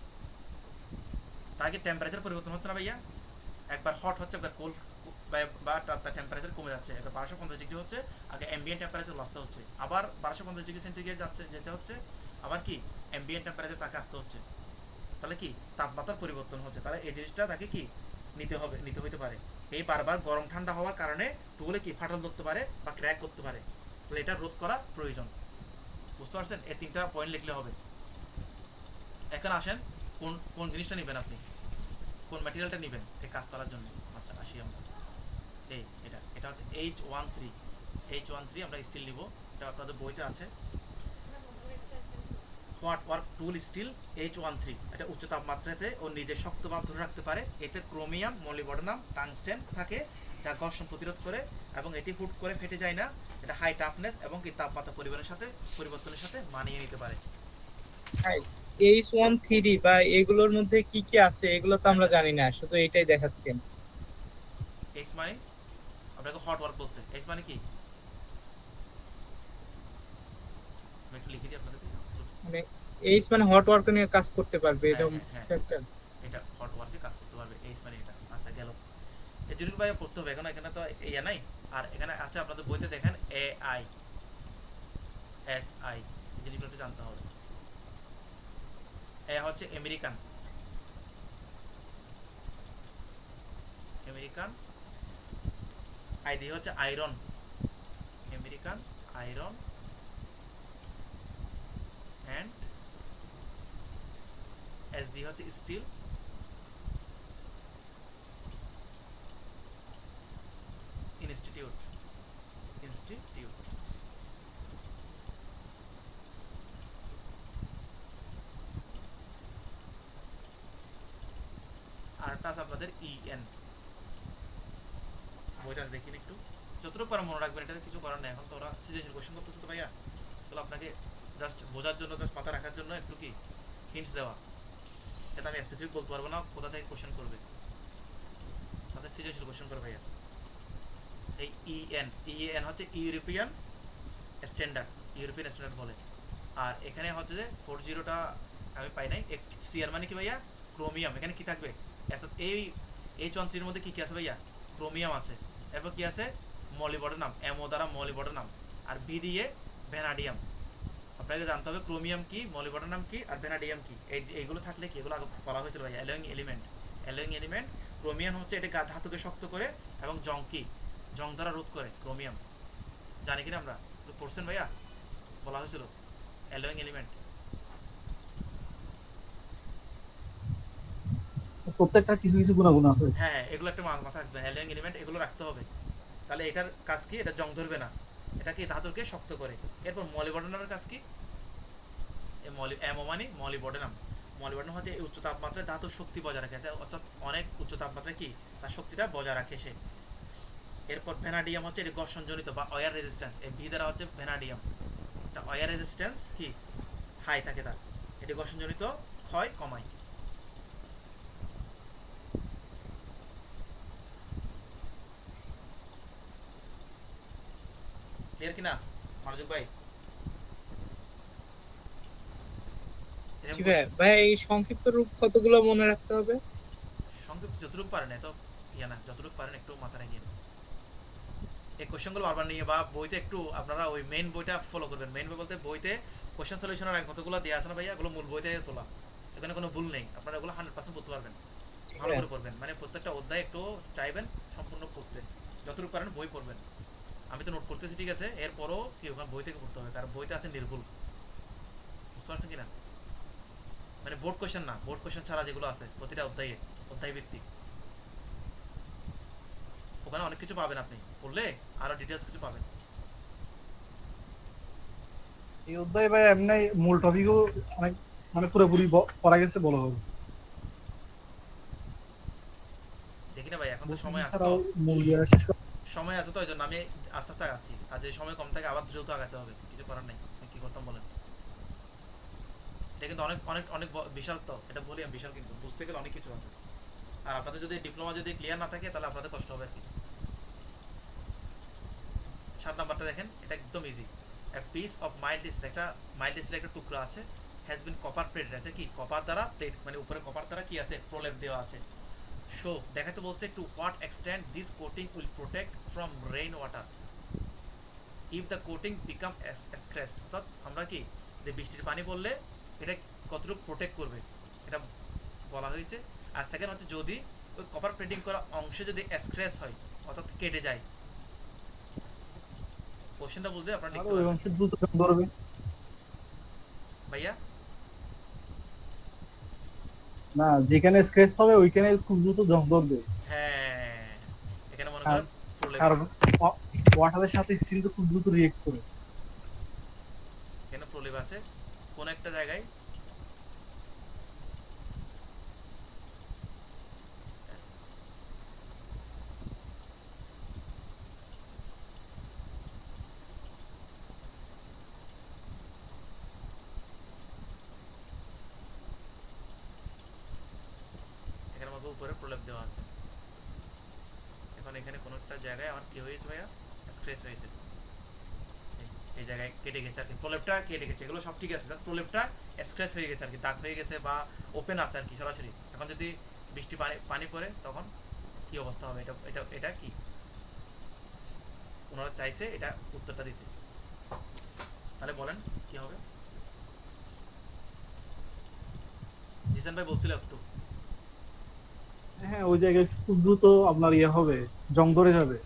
তাকে টেম্পারেচার পরিবর্তন হচ্ছে না ভাইয়া। একবার হট হচ্ছে, একবার কোল্ড, বা তার টেম্পারেচার কমে যাচ্ছে। একবার 1250 ডিগ্রি হচ্ছে, আগে অ্যাম্বিয়েন্ট টেম্পারেচার লসে হচ্ছে, আবার 1250 ডিগ্রি সেন্টিগ্রেড যেতে হচ্ছে, আবার কি অ্যাম্বিয়েন্ট টেম্পারেচার তাকে আসতে হচ্ছে। তাহলে কি তাপমাত্রার পরিবর্তন হচ্ছে। তাহলে এই জিনিসটা তাকে কি নিতে হইতে পারে। এই বারবার গরম ঠান্ডা হওয়ার কারণে টুলে কি ফাটল ধরতে পারে বা ক্র্যাক করতে পারে, তাহলে এটা রোধ করা প্রয়োজন। বুঝতে পারছেন? এই তিনটা পয়েন্ট লিখলে হবে। এখন আসেন কোন জিনিসটা নেবেন, আপনি কোন ম্যাটেরিয়ালটা নেবেন এই কাজ করার জন্য। আচ্ছা আসি আমরা, এটা হচ্ছে H13 আমরা স্টিল নিব, এটা আপনাদের বইতে আছে। What work tool still H13 এটা উচ্চ তাপমাত্রাতে ও নিজের শক্ত ভাব ধরে রাখতে পারে। এতে ক্রোমিয়াম, মলিবডেনাম, টাংস্টেন থাকে যা ঘর্ষণ প্রতিরোধ করে এবং এটি হুট করে ফেটে যায় না। এটা হাই টাফনেস এবং কি তাপমাত্রা পরিবর্তনের সাথে মানিয়ে নিতে পারে। H13 বা এগুলোর মধ্যে কি কি আছে এগুলো তো আমরা জানি না, শুধু এটাই দেখাচ্ছেন। H মানে আপনাকে হট ওয়ার্ক বলছে। H মানে কি আমি একটু লিখে দিই আপনাদেরকে। মানে H মানে হট ওয়ার্ক নিয়ে কাজ করতে পারবে, হ্যাঁ, এরকম হ্যাঁ, কিছু একটা। এটা হট ওয়ার্কে কাজ করতে পারবে। H মানে এটা। আচ্ছা গেল। এই জিনিস ভাই পড়তে হবে এখন, এখানে তো ইয়া নাই। আর এখানে আছে আপনাদের বইতে দেখেন AI SI, এই জিনিসগুলো একটু জানতে হবে। এ হচ্ছে আমেরিকান, আইডি হচ্ছে iron, American iron and SD হচ্ছে স্টিল ইনস্টিটিউট। আরটা আছে আপনাদের EN, বইটা দেখিন একটু, যতটুকু পারা মনে রাখবেন। এটাতে কিছু করার নেই, এখন তো ওরা সৃজনশীল কোশ্চেন করতেছে তো ভাইয়া, তাহলে আপনাকে জাস্ট বোঝার জন্য, জাস্ট মাথা রাখার জন্য একটু কি হিন্টস দেওয়া। এটা আমি স্পেসিফিক বলতে পারবো না কোথা থেকে কোশ্চেন করবে, তাদের সৃজনশীল কোশ্চেন করবে ভাইয়া। এই EN হচ্ছে ইউরোপিয়ান স্ট্যান্ডার্ড বলে। আর এখানে হচ্ছে যে 40টা আমি পাই নাই। সিআর মানে কি ভাইয়া? ক্রোমিয়াম। এখানে কি থাকবে? এই H13 মধ্যে কি কি আছে ভাইয়া? ক্রোমিয়াম আছে। এরপর কি আছে? মলিবডেনাম, এমও দ্বারা মলিবডেনাম, আর বি দিয়ে ভ্যানাডিয়াম। আপনাকে জানতে হবে ক্রোমিয়াম কি, মলিবডেনাম কি, আর ভ্যানাডিয়াম কি। এইগুলো থাকলে কি, এগুলো আগে বলা হয়েছিল ভাইয়া অ্যালোয়িং এলিমেন্ট। ক্রোমিয়াম হচ্ছে এটা ধাতুকে শক্ত করে এবং জং দ্বারা রোধ করে ক্রোমিয়াম। জানি কিনা আমরা পড়ছেন ভাইয়া, বলা হয়েছিল অ্যালোয়িং এলিমেন্ট। প্রত্যেকটা কিছু কিছু গুণাগুণ আছে। হ্যাঁ, এগুলো একটা মাথা রাখবে, অ্যালোয়িং এলিমেন্ট এগুলো রাখতে হবে। তাহলে এটার কাজ কি? এটা জং ধরবে না, এটা কি ধাতুকে শক্ত করে। এরপর মলিবডেনামের কাজ কি? মলিবডেনাম হচ্ছে এই উচ্চ তাপমাত্রায় ধাতুর শক্তি বজায় রাখে, অর্থাৎ অনেক উচ্চ তাপমাত্রায় কি তার শক্তিটা বজায় রাখে সে। এরপর ভ্যানাডিয়াম হচ্ছে এটি ঘর্ষণজনিত বা ওয়ার রেজিস্ট্যান্স। এই ভি দ্বারা হচ্ছে ভ্যানাডিয়াম, এটা ওয়ার রেজিস্ট্যান্স কি হাই থাকে তার, এটি ঘর্ষণজনিত ক্ষয় কমায়। ক্লিয়ার কিনা মনোযোগ ভাই? জি ভাই, ভাই এই সংক্ষিপ্ত রূপ কতগুলো মনে রাখতে হবে? সংক্ষিপ্ত যতটুকু পারেন, এত ইয়া না, যতটুকু পারেন একটু মাথা রাখিয়ে এই কোশ্চেনগুলো বারবার নিয়ে, বা বইতে একটু আপনারা ওই মেইন বইটা ফলো করবেন। মেইন বই বলতে বইতে কোশ্চেন সলিউশনের আগে কতগুলো দেওয়া আছে না ভাইয়া, এগুলো মূল বই থেকে তোলা, এখানে কোনো ভুল নেই। আপনারা এগুলো 100% পড়তে পারবেন, ভালো করে পড়বেন। মানে প্রত্যেকটা অধ্যায় একটু চাইবেন সম্পূর্ণ পড়তে, যতটুকু পারেন বই পড়বেন। আমি তো নোট করতেছি ঠিক আছে, এরপরও কি ওখানে বই থেকে পড়তে হবে, কারণ বইতে আছে নির্ভুল। বুঝতে পারছেন কিনা? মানে বোর্ড কোশ্চেন না, বোর্ড কোশ্চেন ছাড়া যেগুলো আছে প্রতিটা অধ্যায় ভিত্তিক, ওখানে অনেক কিছু পাবেন। আপনি পড়লে আরো ডিটেলস কিছু পাবেন। এই অধ্যায় ভাই এমনি মূল টপিকও অনেক মানে পুরোপুরি পড়া গেছে বলা হবে। দেখি না ভাই, এখন তো সময় আছে তো, এছাড়াও মূল ইয়ে শেষ করা। সময় আছে তো, ওই জন্য আমি আস্তে আস্তে আগাচ্ছি। আর যে সময় কম থাকে আবার দ্রুত আগাতে হবে, কিছু করার নেই। আমি কি করতাম বলেন? এটা কিন্তু অনেক অনেক অনেক বিশাল তো, এটা বলি আমি বিশাল, কিন্তু বুঝতে গেলে অনেক কিছু আছে। আর আপনাদের যদি ডিপ্লোমা যদি ক্লিয়ার না থাকে তাহলে আপনাদের কষ্ট হবে আর কি। 7 নাম্বারটা দেখেন, এটা একদম easy. A piece of mild still, একটা মাইল্ড স্টিল একটা টুকরো আছে, হ্যাজ বিন কপার প্লেটেড আছে। কি কপার দ্বারা প্লেট, মানে উপরে কপার দ্বারা কি আছে প্রলেপ দেওয়া আছে। শো দেখাতে বলছে to what extent this coating will protect from rain water if the coating become scratched. অর্থাৎ আমরা কি যে বৃষ্টির পানি পড়লে এটা কতটুকু প্রোটেক্ট করবে এটা বলা হয়েছে। আর সেকেন্ড হচ্ছে যদি ওই কপার প্লেটিং করা অংশে যদি স্ক্র্যাচ হয়, অর্থাৎ কেটে যায়। কোশ্চেনটা বুঝলে আপনারা লিখতে ওই পারবেন অংশে দ্রুত জং ধরবে ভাইয়া। না, যেখানে স্ক্র্যাচ হবে ওইখানে খুব দ্রুত জং ধরবে। হ্যাঁ, এখানে মনে আর করেন প্রলেপ, কারণ ওয়াটারের সাথে স্টিল তো খুব দ্রুত রিয়েক্ট করে। এখানে প্রলেপ আছে, কোন একটা জায়গায় এখানে আমাকে উপরে প্রলেপ দেওয়া আছে। এখন এখানে কোনো একটা জায়গায় আমার কি হয়েছে ভাইয়া, স্ক্র্যাচ হয়েছে, এই জায়গায় কেটে গেছে আর কি, প্রলেপটা কেটে গেছে। এগুলো সব ঠিক আছে, জাস্ট প্রলেপটা স্ক্র্যাচ হয়ে গেছে আর কি, দাগ হয়ে গেছে বা ওপেন আছে আর কি সরাসরি। এখন যদি বৃষ্টি পানি পানি পড়ে তখন কি অবস্থা হবে? এটা এটা এটা কি ওনারা চাইছে এটা উত্তরটা দিতে, তাহলে বলেন কি হবে? জিসান ভাই বলছিল একটু। হ্যাঁ, ওই জায়গায় খুব দ্রুত আপনার ইয়ে হবে, জং ধরে যাবে।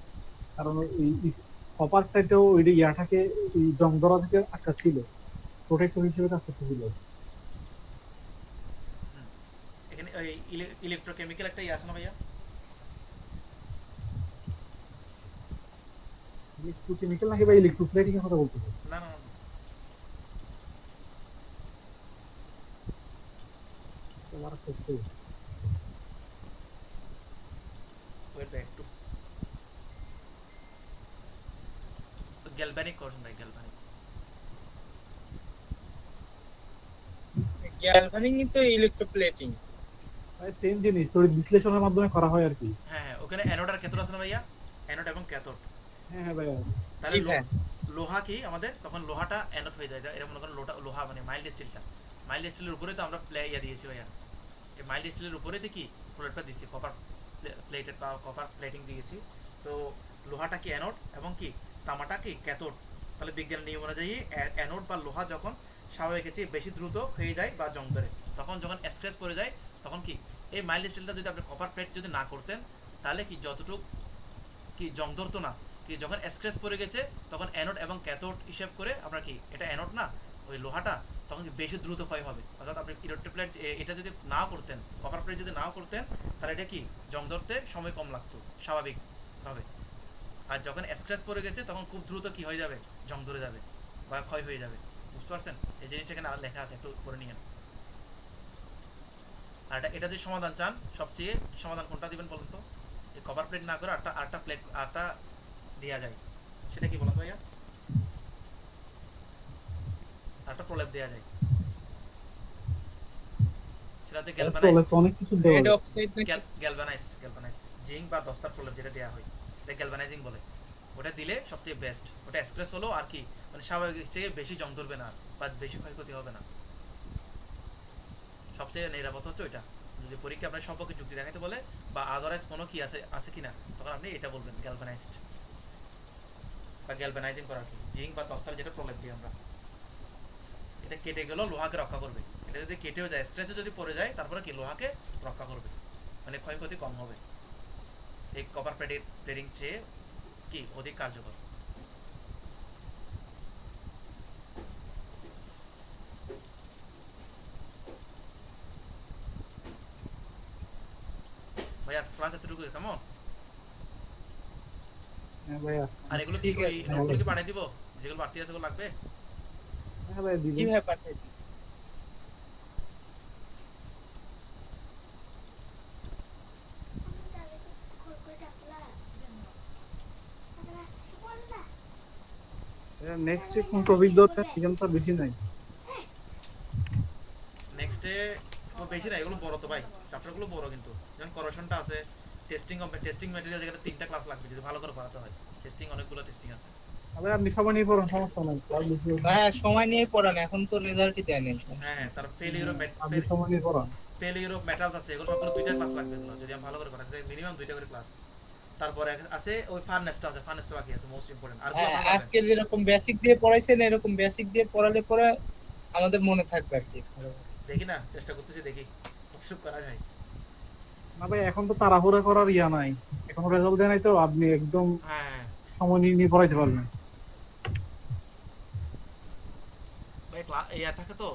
কারণ ওই কপারটাতেও ওই ইয়াটাকে ওই জং ধরা থেকে আটকাচ্ছিল, প্রোটেক্টর হিসেবে কাজ করতেছিল। এখানে ওই ইলেকট্রোকেমিক্যাল একটা ইয়ে আছে না ভাইয়া? ইলেকট্রোকেমিক্যাল নাকি বা ইলেকট্রোপ্লেটিং এর কথা বলতেছে? না না না, তোমার হচ্ছে ওয়েট ভাই একটু। গ্যালভানিক করছেন ভাই, গ্যালভানিক। গ্যালভানিং তো ইলেকট্রোপ্লেটিং। সেম জিনিস, তড়িৎ বিশ্লেষণের মাধ্যমে করা হয় আর কি। হ্যাঁ হ্যাঁ, ওখানে অ্যানোড আর ক্যাথোড আছে না ভাইয়া? অ্যানোড এবং ক্যাথোড। হ্যাঁ হ্যাঁ ভাইয়া। তাহলে জি ভাই। লোহা কি আমাদের তখন লোহাটা অ্যানোড হয়ে যায়। এটা মনে করেন লোহা মানে মাইল্ড স্টিলটা, মাইল্ড স্টিলের উপরে তো আমরা ইয়া দিয়েছি ভাইয়া, এই মাইল্ড স্টিলের উপরে কি প্রোডাক্টটা দিচ্ছি, কপার প্লেটেড বা কপার প্লেটিং দিয়েছি। তো লোহাটা কি অ্যানোড এবং কি তামাটা কি ক্যাথোড। তাহলে বিজ্ঞানের নিয়ম অনুযায়ী অ্যানোড বা লোহা যখন স্বাভাবিক চেয়ে বেশি দ্রুত হয়ে যায় বা জং ধরে, তখন যখন স্ক্র্যাচ পড়ে যায় তখন কি এই মাইল্ড স্টিলটা যদি আপনি কপার প্লেট যদি না করতেন তাহলে কি যতটুকু কি জং ধরতো না, কি যখন স্ক্র্যাচ পড়ে গেছে তখন অ্যানোড এবং ক্যাথোড হিসেব করে আপনার কি এটা অ্যানোড না ওই লোহাটা, তখন কি বেশি দ্রুত ক্ষয় হবে। অর্থাৎ আপনি ইলেকট্রোপ্লেট এটা যদি নাও করতেন, কপার প্লেট যদি নাও করতেন, তাহলে এটা কি জং ধরতে সময় কম লাগতো স্বাভাবিকভাবে। আর যখন স্ক্র্যাচ পড়ে গেছে তখন খুব দ্রুত কি হয়ে যাবে, জং ধরে যাবে বা ক্ষয় হয়ে যাবে। বুঝতে পারছেন? এই জিনিস এখানে লেখা আছে, একটু পড়ে নিয়েন। আর এটা যদি সমাধান চান, সবচেয়ে সমাধান কোনটা দিবেন বলুন তো? এই কভার প্লেট না করে আটটা দেওয়া যায়, সেটা কি বলুন ভাইয়া? আটটা প্রলেপ দেওয়া যায়, সেটা হচ্ছে গ্যালভানাইজড। অনেক কিছু দেওয়া রেড যায়। অক্সাইড গ্যালভানাইজড জিঙ্ক বা দস্তার প্রলেপ যেটা দেওয়া হয়, এটা গ্যালভানাইজিং বলে। ওটা দিলে সবচেয়ে বেস্ট। ওটা স্ক্র্যাচ হলো আর কি মানে স্বাভাবিক চেয়ে বেশি জং ধরবে না বা বেশি ক্ষয়ক্ষতি হবে না, সবচেয়ে নিরাপদ হচ্ছে ওইটা। যদি পরীক্ষা আপনার সম্পর্কে যুক্তি দেখাতে বলে বা আদারওয়াইজ কোনো কি আছে কিনা, তখন আপনি এটা বলবেন গ্যালভানাইজড বা গ্যালভানাইজিং করার কি জিঙ্ক বা দস্তার যেটা প্রলেপ দিই আমরা। এটা কেটে গেলেও লোহাকে রক্ষা করবে। এটা যদি কেটেও যায়, স্ক্র্যাচে যদি পড়ে যায়, তারপরে কি লোহাকে রক্ষা করবে, মানে ক্ষয়ক্ষতি কম হবে। এই কপার প্লেটিং চেয়ে কি অধিক কার্যকর। ভাই আজ ক্লাস এতটুকু কেমন? হ্যাঁ ভাইয়া। আর এগুলো কি ঠিক ওই আছে, নোটগুলো কি পাঠিয়ে দিব? যেগুলো বাড়তি আছে ওগুলো লাগবে? হ্যাঁ ভাইয়া জি দিবেন। ভাই পাঠাই দিন। আমি তাদেরকে কল করে ডাকলাম তাদের আসছে বল না। নেক্সট কোন টপিক দরকার এখানে তো বেশি নাই। নেক্সটে বেশি না, এগুলো বড় তো ভাই, চ্যাপ্টারগুলো বড় কিন্তু। যেমন করশনটা আছে, টেস্টিং ম্যাটেরিয়াল, যেখানে 3টা ক্লাস লাগবে যদি ভালো করে পড়াতে হয়। টেস্টিং অনেকগুলো টেস্টিং আছে। তবে আপনি সবাই নিয়ে পড়ুন, সমস্যা নাই, ক্লাস বেশি হবে। ভাই সময় নিয়ে পড়ান, এখন তো রেজাল্টই দেয় নাই। হ্যাঁ হ্যাঁ, তার আপনি সময় নিয়ে পড়ান। ফেলিউর অফ মেটালস আছে, এগুলো সবগুলো 2টা ক্লাস লাগবে। এগুলো যদি আমি ভালো করে করাতে চাই মিনিমাম 2টা করে ক্লাস। তারপরে আছে ওই ফার্নেসটা আছে, ফার্নেসটা বাকি আছে, মোস্ট ইম্পর্টেন্ট। আর আজকে যেরকম বেসিক দিয়ে পড়াইছেন এরকম বেসিক দিয়ে পড়ালে পরে আমাদের মনে থাকবে আর কি। দেখি না, চেষ্টা করতেছি, দেখি কতটুকু করা যায়। না ভাই, এখন তো তাড়াহুড়া করার ইয়া নাই, এখন রেজাল্ট দেয় নাই, তো আপনি একদম হ্যাঁ সময় নিয়ে নিয়ে পড়াইতে পারবেন। ভাই ইয়া থাকে তো